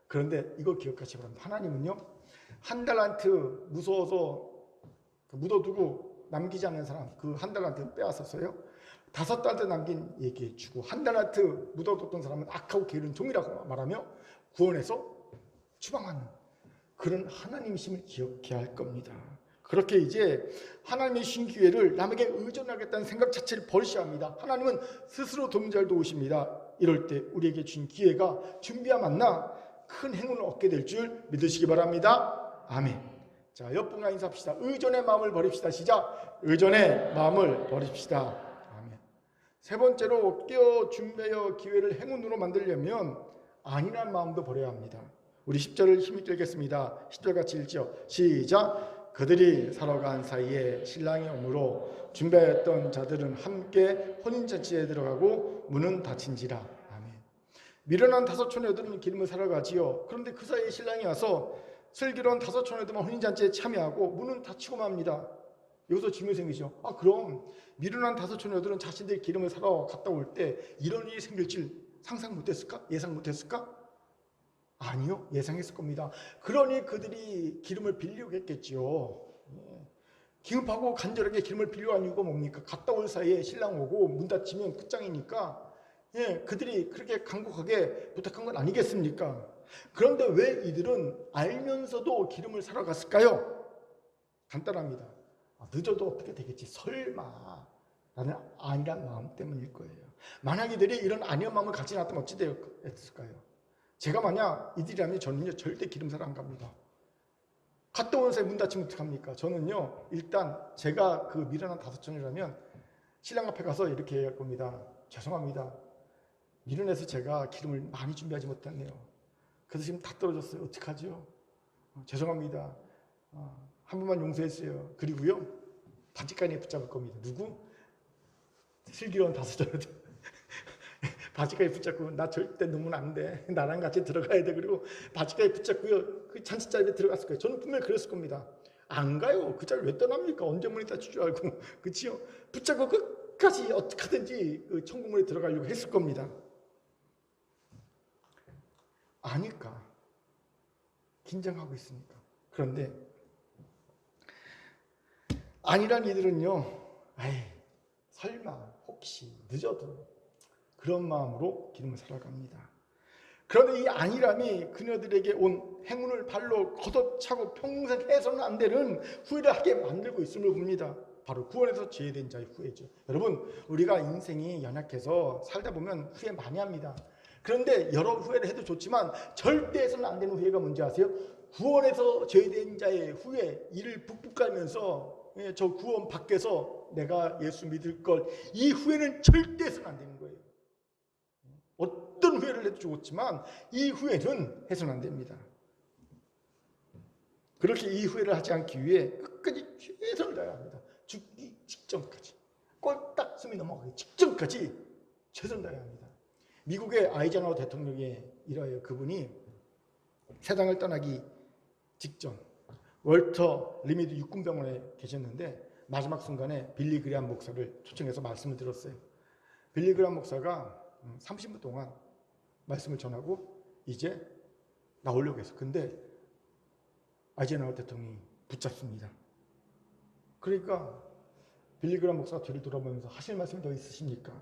그런데 이걸 기억하시기 바랍니다. 하나님은요, 한 달란트 무서워서 묻어두고 남기지 않는 사람, 그 한 달란트 빼앗았어요. 5달란트 남긴 얘기해 주고, 한 달란트 묻어뒀던 사람은 악하고 게으른 종이라고 말하며 구원해서 추방하는 그런 하나님이심을 기억해야 할 겁니다. 그렇게 이제 하나님의 주신 기회를 남에게 의존하겠다는 생각 자체를 버리셔야 합니다. 하나님은 스스로 도움잘 도우십니다. 이럴 때 우리에게 주신 기회가 준비야 만나 큰 행운을 얻게 될 줄 믿으시기 바랍니다. 아멘. 자, 옆분과 인사합시다. 의존의 마음을 버립시다. 시작. 의존의 마음을 버립시다. 아멘. 세 번째로 깨어 준비하여 기회를 행운으로 만들려면 아니란 마음도 버려야 합니다. 우리 10절을 힘있게 읽겠습니다. 10절 같이 읽죠. 시작. 그들이 살아간 사이에 신랑이 오므로 준비하였던 자들은 함께 혼인잔치에 들어가고 문은 닫힌지라. 아멘. 미련한 5촌의 여들은 기름을 사러 가지요. 그런데 그 사이에 신랑이 와서 슬기로운 5촌의 여들만 혼인잔치에 참여하고 문은 닫히고 맙니다. 여기서 질문이 생기죠. 그럼 미련한 5촌의 여들은 자신들이 기름을 사러 갔다 올 때 이런 일이 생길 줄 상상 못했을까? 예상 못했을까? 아니요, 예상했을 겁니다. 그러니 그들이 기름을 빌리려고 했겠지요. 기급하고 간절하게 기름을 빌려한 이유가 뭡니까? 갔다 올 사이에 신랑 오고 문 닫히면 끝장이니까 그들이 그렇게 간곡하게 부탁한 건 아니겠습니까? 그런데 왜 이들은 알면서도 기름을 사러 갔을까요? 간단합니다. 늦어도 어떻게 되겠지, 설마 라는 아니란 마음 때문일 거예요. 만약 이들이 이런 아니란 마음을 갖지 않았다면 어찌 되었을까요? 제가 만약 이들이라면 저는요, 절대 기름 사러 안 갑니다. 갔다 온 사이에 문 닫히면 어떡합니까? 저는요, 일단 제가 그 미련한 5촌이라면 신랑 앞에 가서 이렇게 얘기할 겁니다. 죄송합니다. 미련해서 제가 기름을 많이 준비하지 못했네요. 그래서 지금 다 떨어졌어요. 어떡하죠? 죄송합니다. 한 번만 용서했어요. 그리고요, 바지가니에 붙잡을 겁니다. 누구? 슬기로운 5촌. 바지가에 붙잡고, 나 절대 넣으면 안 돼. 나랑 같이 들어가야 돼. 그리고 바지가에 붙잡고요, 그 잔치 자리에 들어갔을 거예요. 저는 분명히 그랬을 겁니다. 안 가요. 그 자리 왜 떠납니까? 언제 문이 닫힐 줄 알고. 그치요? 붙잡고 끝까지 어떻게 하든지 그 천국문에 들어가려고 했을 겁니다. 아니까. 긴장하고 있으니까. 그런데 아니란 이들은요, 설마 혹시 늦어도 그런 마음으로 기름을 사러 갑니다. 그런데 이 안일함이 그녀들에게 온 행운을 발로 걷어차고 평생 해서는 안 되는 후회를 하게 만들고 있음을 봅니다. 바로 구원에서 제외된 자의 후회죠. 여러분, 우리가 인생이 연약해서 살다 보면 후회 많이 합니다. 그런데 여러 후회를 해도 좋지만 절대 해서는 안 되는 후회가 뭔지 아세요? 구원에서 제외된 자의 후회, 이를 북북 갈면서 저 구원 밖에서 내가 예수 믿을 걸, 이 후회는 절대 해서는 안 되는 거예요. 어떤 후회를 해도 좋았지만 이후에는 해서는 안 됩니다. 그렇게 이후에를 하지 않기 위해 끝까지 최선을 다해야 합니다. 죽기 직전까지, 꼴딱 숨이 넘어가기 직전까지 최선을 다해야 합니다. 미국의 아이젠하워 대통령에 이르하여 그분이 세상을 떠나기 직전 월터 리미드 육군병원에 계셨는데 마지막 순간에 빌리 그레이엄 목사를 초청해서 말씀을 들었어요. 빌리 그레이엄 목사가 30분 동안 말씀을 전하고 이제 나오려고 했어요. 근데 아이젠하워 대통령이 붙잡습니다. 그러니까 빌리 그레이엄 목사가 뒤를 돌아보면서 하실 말씀이 더 있으십니까?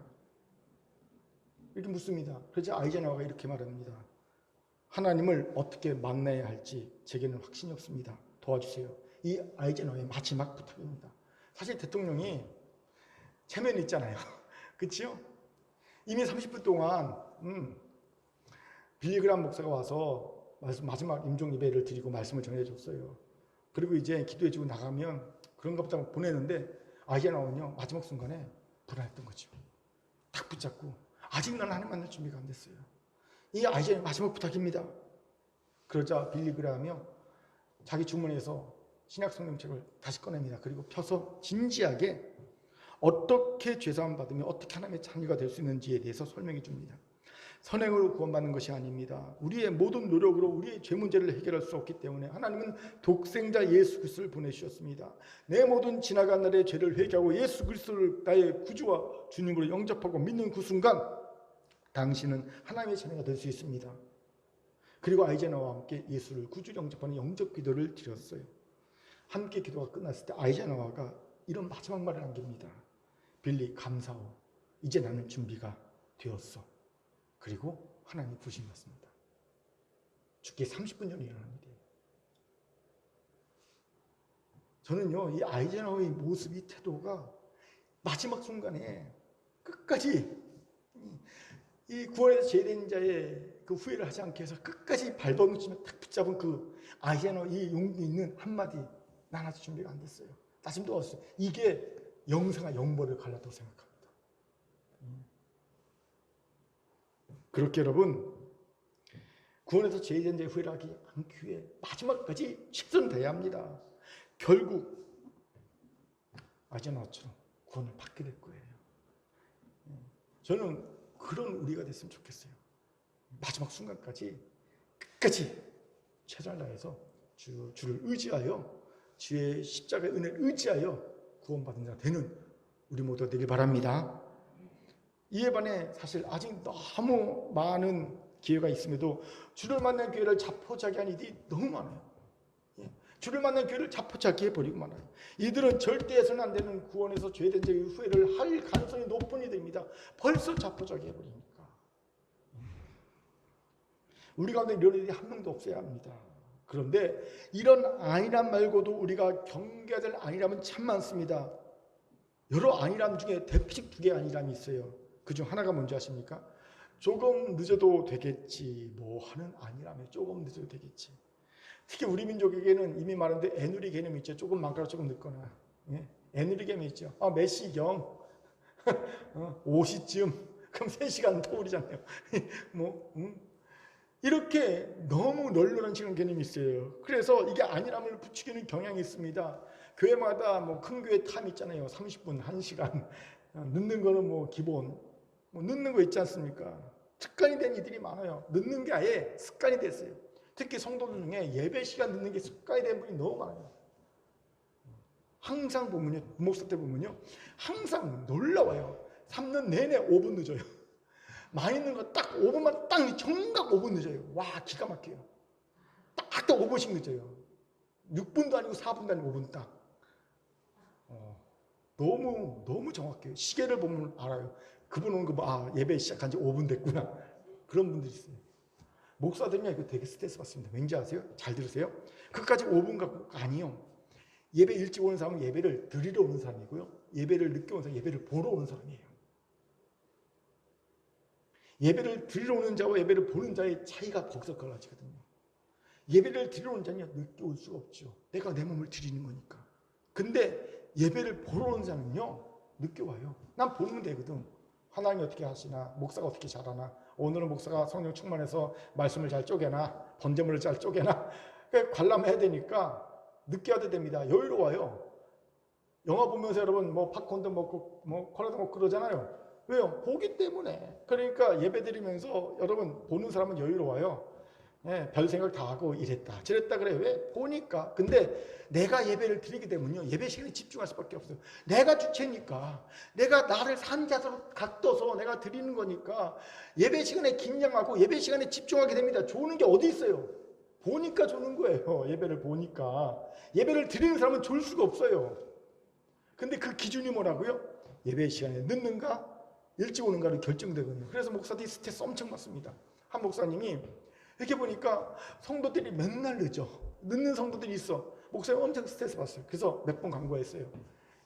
이렇게 묻습니다. 그래서 아이젠하워가 이렇게 말합니다. 하나님을 어떻게 만나야 할지 제게는 확신이 없습니다. 도와주세요. 이 아이젠하워의 마지막 부탁입니다. 사실 대통령이 체면이 있잖아요. 그렇죠? 이미 30분 동안 빌리 그레이엄 목사가 와서 마지막 임종 예배를 드리고 말씀을 전해줬어요. 그리고 이제 기도해주고 나가면 그런가 보다 보내는데 아이젠하워는요 마지막 순간에 불안했던 거죠. 딱 붙잡고 아직 난 하나님 만날 준비가 안 됐어요. 이 아이젠하워의 마지막 부탁입니다. 그러자 빌리 그레이엄이 자기 주머니에서 신약 성경책을 다시 꺼냅니다. 그리고 펴서 진지하게 어떻게 죄사함 받으면 어떻게 하나님의 자녀가 될 수 있는지에 대해서 설명해 줍니다. 선행으로 구원받는 것이 아닙니다. 우리의 모든 노력으로 우리의 죄 문제를 해결할 수 없기 때문에 하나님은 독생자 예수 그리스도를 보내주셨습니다. 내 모든 지나간 날의 죄를 회개하고 예수 그리스도를 나의 구주와 주님으로 영접하고 믿는 그 순간 당신은 하나님의 자녀가 될 수 있습니다. 그리고 아이젠하워와 함께 예수를 구주 영접하는 영접 기도를 드렸어요. 함께 기도가 끝났을 때 아이젠하워가 이런 마지막 말을 남깁니다. 빌리 감사오. 이제 나는 준비가 되었어. 그리고 하나님이 부르셨습니다. 죽기 30분 전에 일어난 일이에요. 저는요 이 아이젠하워의 모습이 태도가 마지막 순간에 끝까지 이 구원에서 제외된 자의 그 후회를 하지 않게 해서 끝까지 발버둥치며 딱 붙잡은 그 아이젠하워 이 용기 있는 한마디 난 아직 준비가 안 됐어요. 다짐도 없어요. 이게 영생과 영벌을 갈랐다고 생각합니다. 그렇게 여러분 구원에서 제외된 자의 후회를 하지 않기 위해 마지막까지 최선을 다해야 합니다. 결국 아이젠하워처럼 구원을 받게 될 거예요. 저는 그런 우리가 됐으면 좋겠어요. 마지막 순간까지 끝까지 최선을 다해서 주를 의지하여 주의 십자가의 은혜를 의지하여 구원받은 자가 되는 우리 모두가 되길 바랍니다. 이에 반해 사실 아직 너무 많은 기회가 있음에도 주를 만난 기회를 자포자기한 이들이 너무 많아요. 주를 만난 기회를 자포자기해 버리고 말아요. 이들은 절대 해서는 안 되는 구원에서 죄된 자의 후회를 할 가능성이 높은 이들입니다. 벌써 자포자기해 버리니까. 우리 가운데 이런 일이 한 명도 없어야 합니다. 그런데 이런 안일함 말고도 우리가 경계해야 될 안일함은 참 많습니다. 여러 안일함 중에 대표적 두 개의 안일함이 있어요. 그중 하나가 뭔지 아십니까? 조금 늦어도 되겠지 뭐 하는 안일함에 조금 늦어도 되겠지. 특히 우리 민족에게는 이미 말한데 애누리 개념이 있죠. 조금 많거나 조금 늦거나. 애누리 개념이 있죠. 몇 시경 5시쯤 그럼 3시간 터울이잖아요. 이렇게 너무 널널한 시간 개념이 있어요. 그래서 이게 안일함을 부추기는 경향이 있습니다. 교회마다 큰 교회 탐 있잖아요. 30분, 1시간. 늦는 거는 기본. 늦는 거 있지 않습니까? 습관이 된 이들이 많아요. 늦는 게 아예 습관이 됐어요. 특히 성도들 중에 예배 시간 늦는 게 습관이 된 분이 너무 많아요. 항상 보면요. 목사 때 보면요. 항상 놀라워요. 3년 내내 5분 늦어요. 많이 있는 거 딱 5분만 딱 정각 5분 늦어요. 와 기가 막혀요. 딱 5분씩 늦어요. 6분도 아니고 4분도 아니고 5분 딱. 너무 정확해요. 시계를 보면 알아요. 그분 오는 거 예배 시작한 지 5분 됐구나. 그런 분들이 있어요. 목사들은요 이거 되게 스트레스 받습니다. 왠지 아세요? 잘 들으세요. 그까지 5분 갖고 아니요. 예배 일찍 오는 사람은 예배를 드리러 오는 사람이고요. 예배를 늦게 오는 사람은 예배를 보러 오는 사람이에요. 예배를 드리러 오는 자와 예배를 보는 자의 차이가 거기서 갈라지거든요. 예배를 드리러 오는 자는 늦게 올 수가 없죠. 내가 내 몸을 드리는 거니까. 근데 예배를 보러 오는 자는요 늦게 와요. 난 보면 되거든. 하나님이 어떻게 하시나, 목사가 어떻게 잘하나, 오늘은 목사가 성령 충만해서 말씀을 잘 쪼개나, 번제물을 잘 쪼개나, 관람해야 되니까 늦게 와도 됩니다. 여유로워요. 영화 보면서 여러분 뭐 팝콘도 먹고 뭐 콜라도 먹고 그러잖아요. 왜요? 보기 때문에. 그러니까 예배 드리면서 여러분 보는 사람은 여유로워요. 예, 별 생각 다 하고 이랬다 저랬다 그래. 왜? 보니까. 근데 내가 예배를 드리게 되면요, 예배 시간에 집중할 수밖에 없어요. 내가 주체니까, 내가 나를 산자로 갖둬서 내가 드리는 거니까 예배 시간에 긴장하고 예배 시간에 집중하게 됩니다. 좋은 게 어디 있어요? 보니까 좋은 거예요. 예배를 보니까. 예배를 드리는 사람은 좋을 수가 없어요. 근데 그 기준이 뭐라고요? 예배 시간에 늦는가 일찍 오는가로 결정되거든요. 그래서 목사들이 스트레스 엄청 받습니다. 한 목사님이 이렇게 보니까 성도들이 맨날 늦는 성도들이 있어. 목사님 엄청 스트레스 받았어요. 그래서 몇 번 강구했어요.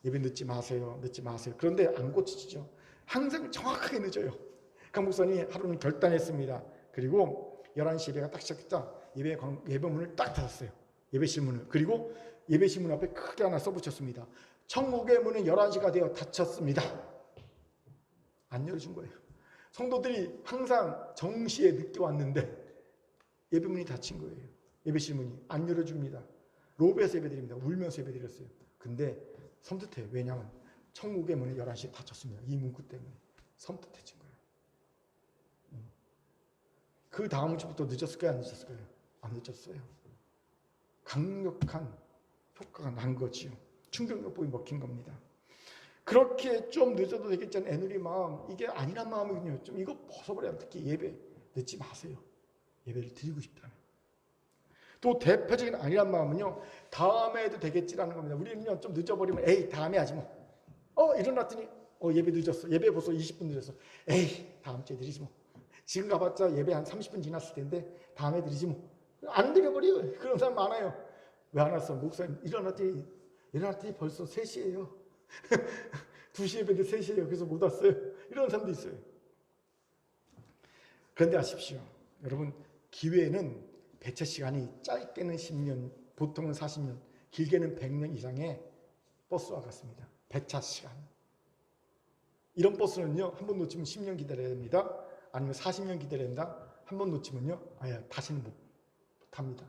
예배 늦지 마세요. 늦지 마세요. 그런데 안 고치죠. 항상 정확하게 늦어요. 강 목사님이 하루는 결단했습니다. 그리고 11시 예배가 딱 시작했다. 예배문을 딱 닫았어요. 예배실 문을. 그리고 예배실 문 앞에 크게 하나 써붙였습니다. 천국의 문은 11시가 되어 닫혔습니다. 안 열어준 거예요. 성도들이 항상 정시에 늦게 왔는데 예배문이 닫힌 거예요. 예배실 문이 안 열어줍니다. 로베에서 예배드립니다. 울면서 예배드렸어요. 근데 섬뜩해요. 왜냐하면 천국의 문이 11시에 닫혔습니다. 이 문구 때문에 섬뜩해진 거예요. 그 다음 주부터 늦었을까요? 안 늦었을까요? 안 늦었어요. 강력한 효과가 난 거지요. 충격요법이 먹힌 겁니다. 그렇게 좀 늦어도 되겠지만 애누리 마음, 이게 아니란 마음이군요. 좀 이거 벗어버려야, 특히 예배 늦지 마세요. 예배를 드리고 싶다면. 또 대표적인 아니란 마음은요, 다음에 해도 되겠지라는 겁니다. 우리는요, 좀 늦어버리면 에이 다음에 하지 뭐. 일어났더니 예배 늦었어. 예배 벌써 20분 늦었어. 에이 다음 주에 드리지 뭐. 지금 가봤자 예배 한 30분 지났을 텐데 다음에 드리지 뭐. 안 드려버려요. 그런 사람 많아요. 왜 안 왔어? 목사님 일어났더니 벌써 3시예요. 2시 예배인데 3시예요. 그래서 못 왔어요. 이런 사람도 있어요. 그런데 아십시오. 여러분, 기회는 배차 시간이 짧게는 10년, 보통은 40년, 길게는 100년 이상의 버스와 같습니다. 배차 시간. 이런 버스는요, 한 번 놓치면 10년 기다려야 됩니다. 아니면 40년 기다려야 된다. 한 번 놓치면요, 다시는 못 탑니다.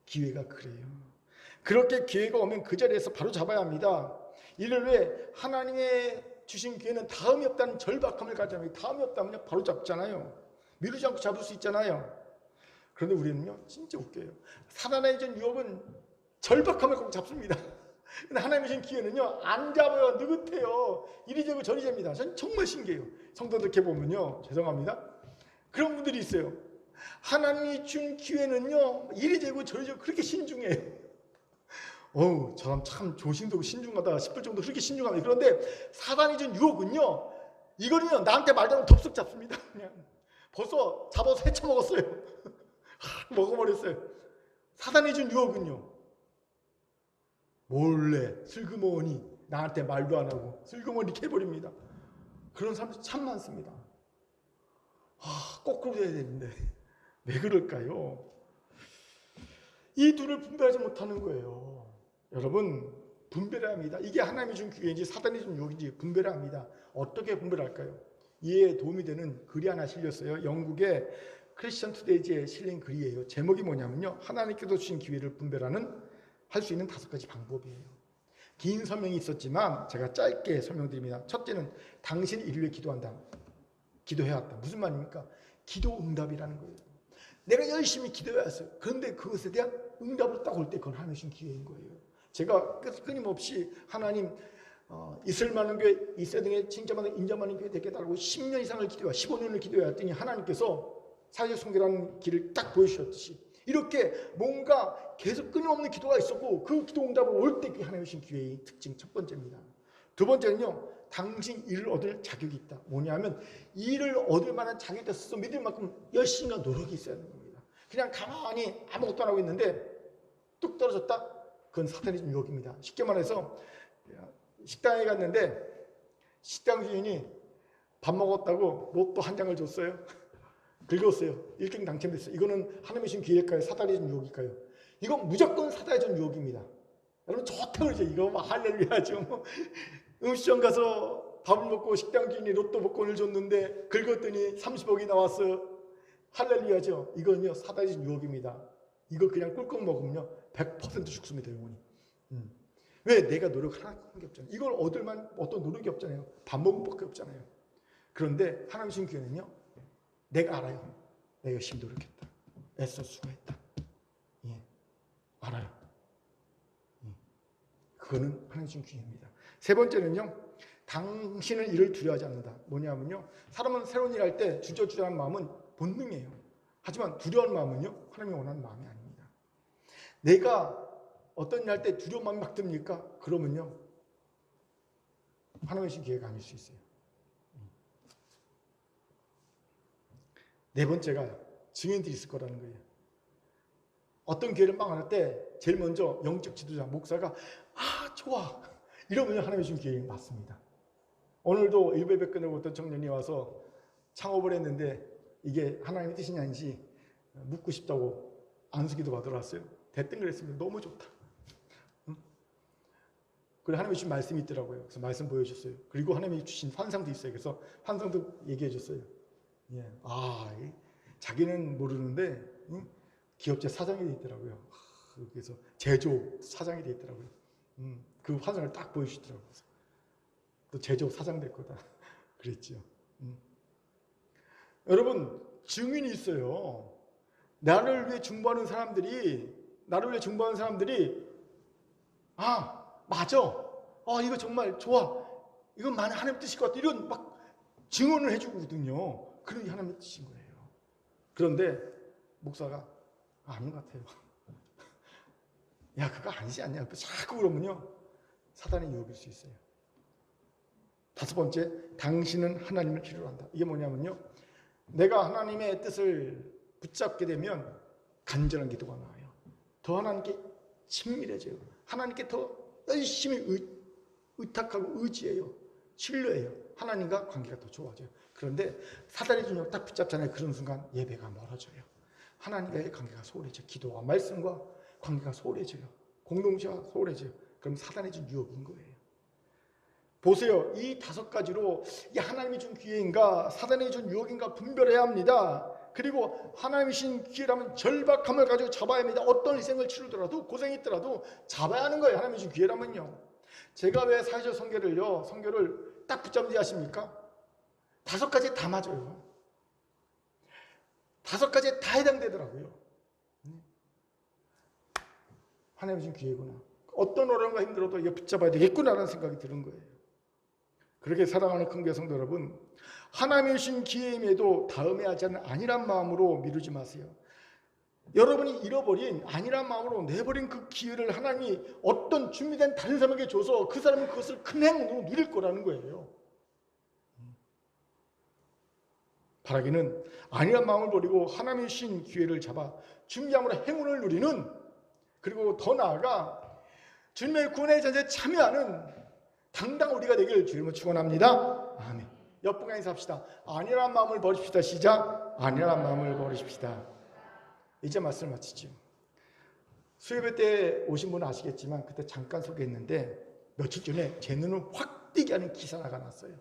기회가 그래요. 그렇게 기회가 오면 그 자리에서 바로 잡아야 합니다. 이를 왜 하나님의 주신 기회는 다음이 없다는 절박함을 가지면, 다음이 없다면요 바로 잡잖아요. 미루지 않고 잡을 수 있잖아요. 그런데 우리는요 진짜 웃겨요. 사단의 전 유혹은 절박함을 꼭 잡습니다. 근데 하나님의 주신 기회는요 안 잡아요. 느긋해요. 이리 되고 저리 됩니다. 전 정말 신기해요. 성도들 이렇게 보면요, 죄송합니다, 그런 분들이 있어요. 하나님이 준 기회는요 이리 되고 저리 되고 그렇게 신중해요. 저 사람 참 조심스럽고 신중하다 싶을 정도로 그렇게 신중합니다. 그런데 사단이 준 유혹은요, 이거는요 나한테 말대로 덥석 잡습니다. 그냥 벌써 잡아서 헤쳐먹었어요. 먹어버렸어요. 사단이 준 유혹은요, 몰래 슬그머니 나한테 말도 안 하고 슬그머니 캐버립니다. 그런 사람들 참 많습니다. 거꾸로 해야 되는데 왜 그럴까요? 이 둘을 분별하지 못하는 거예요. 여러분, 분별해야 합니다. 이게 하나님이 준 기회인지 사단이 준 유혹인지 분별해야 합니다. 어떻게 분별할까요? 이해에 도움이 되는 글이 하나 실렸어요. 영국의 크리스천 투데이지에 실린 글이에요. 제목이 뭐냐면요, 하나님께서 주신 기회를 분별하는 할 수 있는 5가지 방법이에요. 긴 설명이 있었지만 제가 짧게 설명드립니다. 첫째는 당신 일을 기도한다. 기도해야 한다. 무슨 말입니까? 기도 응답이라는 거예요. 내가 열심히 기도해왔어요. 그런데 그것에 대한 응답을 딱 올 때 그건 하나님 주신 기회인 거예요. 제가 끊임없이 하나님 이슬만한 교회, 이세등에 칭찬받는 인정받는 교회 되게 달라고 10년 이상을 기도해, 15년을 기도해왔더니 하나님께서 사회적 성결하는 길을 딱 보여주셨듯이 이렇게 뭔가 계속 끊임없는 기도가 있었고 그 기도 응답을 올 때 그게 하나님 주신 기회의 특징 첫 번째입니다. 두 번째는요, 당신 일을 얻을 자격이 있다. 뭐냐면 일을 얻을 만한 자격이 있어서 믿을 만큼 열심히 노력이 있어야 하는 겁니다. 그냥 가만히 아무것도 안 하고 있는데 뚝 떨어졌다? 그건 사탄이 준 유혹입니다. 쉽게 말해서 식당에 갔는데 식당 주인이 밥 먹었다고 로또 한 장을 줬어요. 긁었어요. 1등 당첨됐어요. 이거는 하나님이 준 기회일까요? 사탄이 준 유혹일까요? 이건 무조건 사탄이 준 유혹입니다. 여러분 좋다고 그러죠. 이거 막 할렐루야죠. 음식점 가서 밥을 먹고 식당 주인이 로또 복권을 줬는데 긁었더니 30억이 나왔어요. 할렐루야죠. 이건요 사단의 유혹입니다. 이거 그냥 꿀꺽 먹으면요 100% 죽습니다. 영혼이. 왜? 내가 노력 하나밖에 없잖아요. 이걸 얻을 만 어떤 노력이 없잖아요. 밥 먹을 밖에 없잖아요. 그런데 하나님 주신 기회는요 내가 알아요. 내가 열심히 노력했다. 애써 수고했다. 예, 알아요. 그거는 하나님 주신 기회입니다. 세 번째는요 당신은 일을 두려워하지 않는다. 뭐냐면요 사람은 새로운 일 할 때 주저주저한 마음은 본능이에요. 하지만 두려운 마음은요 하나님이 원하는 마음이 아닙니다. 내가 어떤 일 할 때 두려운 마음이 막 듭니까? 그러면요 하나님의 주신 기회가 아닐 수 있어요. 네 번째가 증인들이 있을 거라는 거예요. 어떤 기회를 망할 때 제일 먼저 영적 지도자, 목사가 좋아 이러면 하나님의 주신 기회가 맞습니다. 오늘도 일베백 끝내고 어떤 청년이 와서 창업을 했는데 이게 하나님의 뜻이냐 아닌지 묻고 싶다고 안수기도 받으러 왔어요. 대뜸 그랬습니다. 너무 좋다. 그리고 하나님이 주신 말씀이 있더라고요. 그래서 말씀 보여줬어요. 그리고 하나님이 주신 환상도 있어요. 그래서 환상도 얘기해 줬어요. 예. 자기는 모르는데 기업체 사장이 돼 있더라고요. 그래서 제조업 사장이 돼 있더라고요. 그 환상을 딱 보여주시더라고요. 또 제조업 사장 될 거다. 그랬죠. 여러분 증인이 있어요. 나를 위해 중보하는 사람들이 맞아. 이거 정말 좋아. 이건 하나님 뜻일 것 같아. 이런 막 증언을 해주거든요. 그런 게 하나님의 뜻인 거예요. 그런데 목사가 아닌 것 같아요. 야 그거 아니지 않냐. 자꾸 그러면요 사단의 유혹일 수 있어요. 다섯 번째, 당신은 하나님을 필요로 한다. 이게 뭐냐면요 내가 하나님의 뜻을 붙잡게 되면 간절한 기도가 나와요. 더 하나님께 친밀해져요. 하나님께 더 열심히 의탁하고 의지해요. 신뢰해요. 하나님과 관계가 더 좋아져요. 그런데 사단의 진영 딱 붙잡잖아요. 그런 순간 예배가 멀어져요. 하나님과의 관계가 소홀해져요. 기도와 말씀과 관계가 소홀해져요. 공동체와 소홀해져요. 그럼 사단의 준 유혹인 거예요. 보세요. 이 다섯 가지로 하나님이 준 기회인가 사단이 준 유혹인가 분별해야 합니다. 그리고 하나님이 신 기회라면 절박함을 가지고 잡아야 합니다. 어떤 희생을 치르더라도 고생이 있더라도 잡아야 하는 거예요. 하나님이 준 기회라면요. 제가 왜 사회적 선교를 딱 붙잡는지 아십니까? 다섯 가지 다 맞아요. 다섯 가지에 다 해당되더라고요. 하나님이 준 기회구나. 어떤 어려움과 힘들어도 이거 붙잡아야 되겠구나라는 생각이 드는 거예요. 그렇게 사랑하는 큰교회 성도 여러분, 하나님이 주신 기회임에도 다음에 하지 않는 안일한 마음으로 미루지 마세요. 여러분이 잃어버린 안일한 마음으로 내버린 그 기회를 하나님이 어떤 준비된 다른 사람에게 줘서 그 사람은 그것을 큰 행운으로 누릴 거라는 거예요. 바라기는 안일한 마음을 버리고 하나님이 주신 기회를 잡아 준비함으로 행운을 누리는, 그리고 더 나아가 주님의 구원의 전쟁에 참여하는 당당 우리가 되길 주님을 축원합니다. 아멘. 옆분과 인사합시다. 안일한 마음을 버리십시다. 시작. 안일한 마음을 버리십시다. 이제 말씀을 마치죠. 수요예배 때 오신 분은 아시겠지만 그때 잠깐 소개했는데 며칠 전에 제 눈을 확 띄게 하는 기사가 났어요.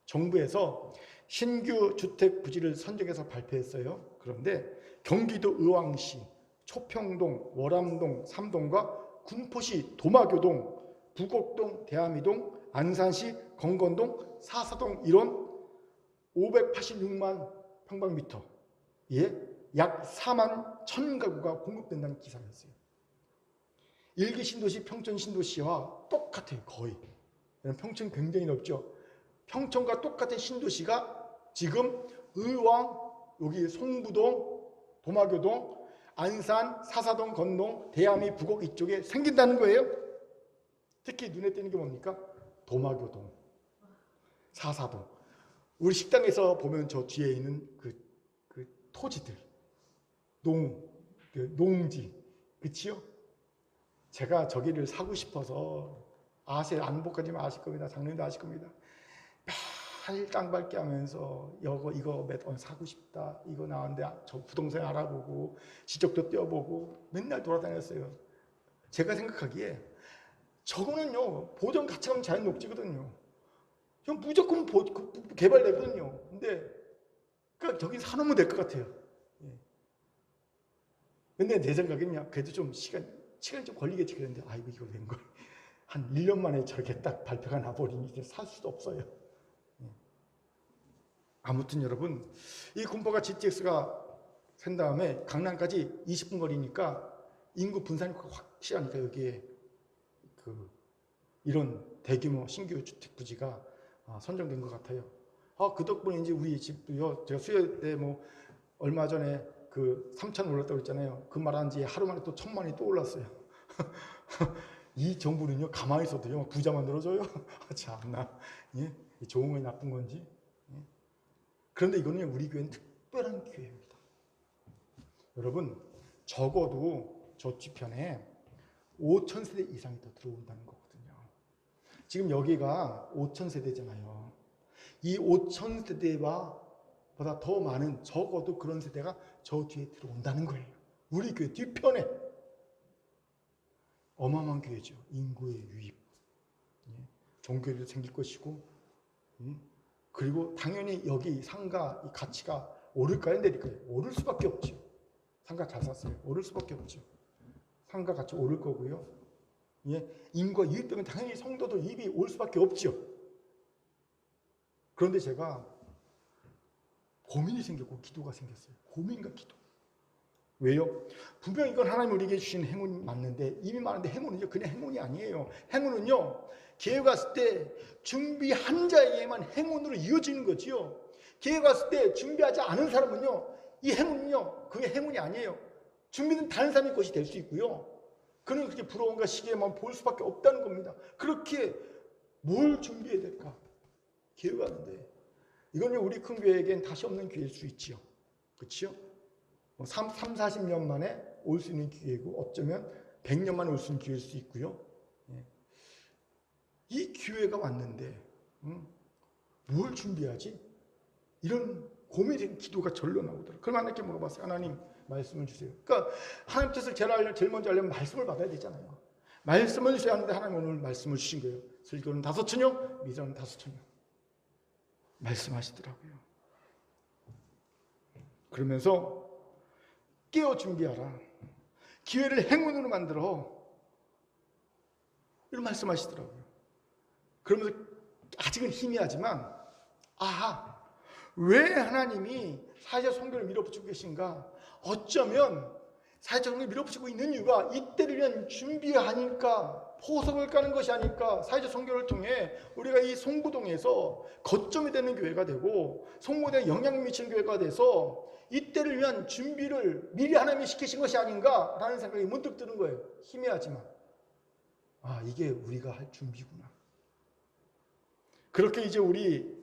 정부에서 신규 주택 부지를 선정해서 발표했어요. 그런데 경기도 의왕시, 초평동, 월암동, 삼동과 군포시, 도마교동, 부곡동, 대암이동, 안산시, 건건동, 사사동 이런 586만 평방미터에 약 4만 1,000가구가 공급된다는 기사였어요. 일기 신도시 평촌 신도시와 똑같아요. 거의. 평촌 굉장히 넓죠. 평촌과 똑같은 신도시가 지금 의왕, 여기 송부동, 도마교동, 안산, 사사동, 건동, 대암이, 부곡 이쪽에 생긴다는 거예요. 특히 눈에 띄는 게 뭡니까? 도마교동, 사사동. 우리 식당에서 보면 저 뒤에 있는 그 토지들, 농지, 그치요? 제가 저기를 사고 싶어서 안복까지만 아실 겁니다. 작년도 아실 겁니다. 매일 땅밟기 하면서 이거 몇 원 사고 싶다. 이거 나왔는데 저 부동산 알아보고 지적도 떼어보고 맨날 돌아다녔어요. 제가 생각하기에 저거는요 보존 가치가 없는 자연 녹지거든요. 형 무조건 개발되거든요. 근데 그러니까 저기 사놓으면 될 것 같아요. 예. 근데 내 생각에는요, 그래도 좀 시간이 좀 걸리겠지. 그랬는데 아이고 이거 웬걸 한 1년 만에 저렇게 딱 발표가 나버리니 이제 살 수도 없어요. 예. 아무튼 여러분, 이 군포가 GTX가 산 다음에 강남까지 20분 거리니까 인구 분산이 확실하니까 여기에 이런 대규모 신규 주택 부지가 선정된 것 같아요. 그 덕분에 이제 우리 집도요, 제가 수요 때 뭐 얼마 전에 그 3천 올랐다고 했잖아요. 그 말한 지 하루 만에 또 1,000만이 또 올랐어요. 이 정부는요, 가만히 있어도요, 부자 만들어줘요. 참나. 예? 좋은 건지 나쁜 건지. 예? 그런데 이거는 우리 교회는 특별한 기회입니다. 여러분, 적어도 저 뒤편에 5,000세대 이상이 더 들어온다는 거거든요. 지금 여기가 5,000세대잖아요. 이 5,000세대와 보다 더 많은, 적어도 그런 세대가 저 뒤에 들어온다는 거예요. 우리 교회 뒤편에. 어마어마한 교회죠. 인구의 유입. 종교도 생길 것이고, 그리고 당연히 여기 상가 가치가 오를까요? 내릴까요? 오를 수밖에 없죠. 상가 잘 샀어요. 오를 수밖에 없죠. 상가 가치 오를 거고요. 예, 인구가 유입되면 당연히 성도도 유입이 올 수밖에 없죠. 그런데 제가 고민이 생겼고 기도가 생겼어요. 고민과 기도. 왜요? 분명히 이건 하나님 우리에게 주신 행운이 맞는데, 이미 많은데 행운은요, 그냥 행운이 아니에요. 행운은요, 기회 갔을 때 준비한 자에게만 행운으로 이어지는 거지요. 기회 갔을 때 준비하지 않은 사람은요, 이 행운은요, 그게 행운이 아니에요. 준비는 다른 사람의 것이 될 수 있고요. 그는 그렇게 부러움과 시기에만 볼 수밖에 없다는 겁니다. 그렇게 뭘 준비해야 될까? 기회가 왔는데, 이건 우리 큰 교회에겐 다시 없는 기회일 수 있지요. 그렇죠? 40년 만에 올 수 있는 기회고, 어쩌면 100년 만에 올 수 있는 기회일 수 있고요. 이 기회가 왔는데 뭘 준비하지? 이런 고민된 기도가 절로 나오더라고요. 그럼 하나님께 물어봤어요. 하나님, 말씀을 주세요. 그러니까 하나님 뜻을 제일 먼저 알려면 말씀을 받아야 되잖아요. 말씀을 주셔야 하는데 하나님 오늘 말씀을 주신 거예요. 설교는 5천여, 미전은 5천여. 말씀하시더라고요. 그러면서 깨어 준비하라. 기회를 행운으로 만들어. 이런 말씀하시더라고요. 그러면서 아직은 희미하지만, 왜 하나님이 사회적 성교를 밀어붙이고 계신가? 어쩌면 사회적 성교를 밀어붙이고 있는 이유가 이때를 위한 준비하니까, 포석을 까는 것이 아닐까. 사회적 성교를 통해 우리가 이 송구동에서 거점이 되는 교회가 되고, 송구동에 영향을 미치는 교회가 돼서 이때를 위한 준비를 미리 하나님이 시키신 것이 아닌가라는 생각이 문득 드는 거예요. 희미하지만, 이게 우리가 할 준비구나. 그렇게 이제 우리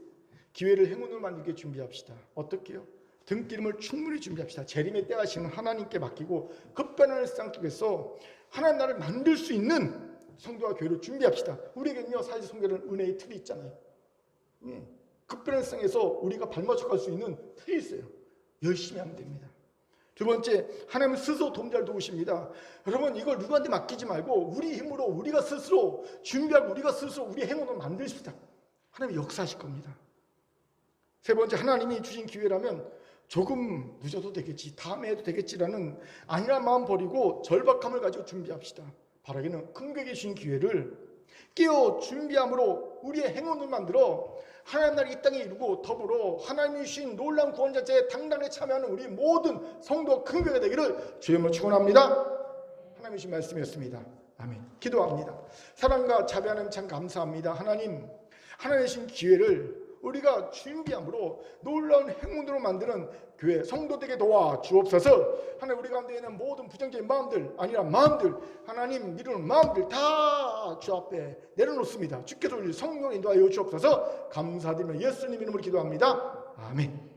기회를 행운으로 만들게 준비합시다. 어떻게요? 등기름을 충분히 준비합시다. 재림의 때하시는 하나님께 맡기고 급변하는 세상 속에서 하나님 나라를 만들 수 있는 성도와 교회를 준비합시다. 우리에게는요, 사회적 성교는 은혜의 틀이 있잖아요. 급변하는 세상에서 우리가 발맞춰 갈 수 있는 틀이 있어요. 열심히 하면 됩니다. 두 번째, 하나님은 스스로 도움자를 도우십니다. 여러분, 이걸 누구한테 맡기지 말고 우리 힘으로 우리가 스스로 준비하고 우리가 스스로 우리의 행운을 만드십시다. 하나님이 역사하실 겁니다. 세 번째, 하나님이 주신 기회라면 조금 늦어도 되겠지, 다음에 해도 되겠지라는 안일한 마음 버리고 절박함을 가지고 준비합시다. 바라기는 큰 교회에 주신 기회를 깨어 준비함으로 우리의 행운을 만들어 하나님 나라 이 땅에 이루고, 더불어 하나님이 주신 놀라운 구원자체에 당당히 참여하는 우리 모든 성도 큰 교회가 되기를 주의 이름으로 축원합니다. 하나님이 주신 말씀이었습니다. 아멘. 기도합니다. 사랑과 자비하는 참 감사합니다. 하나님이 주신 기회를 우리가 준비함으로 놀라운 행운으로 만드는 교회 성도들에게 도와 주옵소서. 하나님, 우리 가운데 있는 모든 부정적인 마음들, 아니라 마음들, 하나님 미루는 마음들 다 주 앞에 내려놓습니다. 주께서 우리 성령을 인도하여 주옵소서. 감사드리며 예수님 이름으로 기도합니다. 아멘.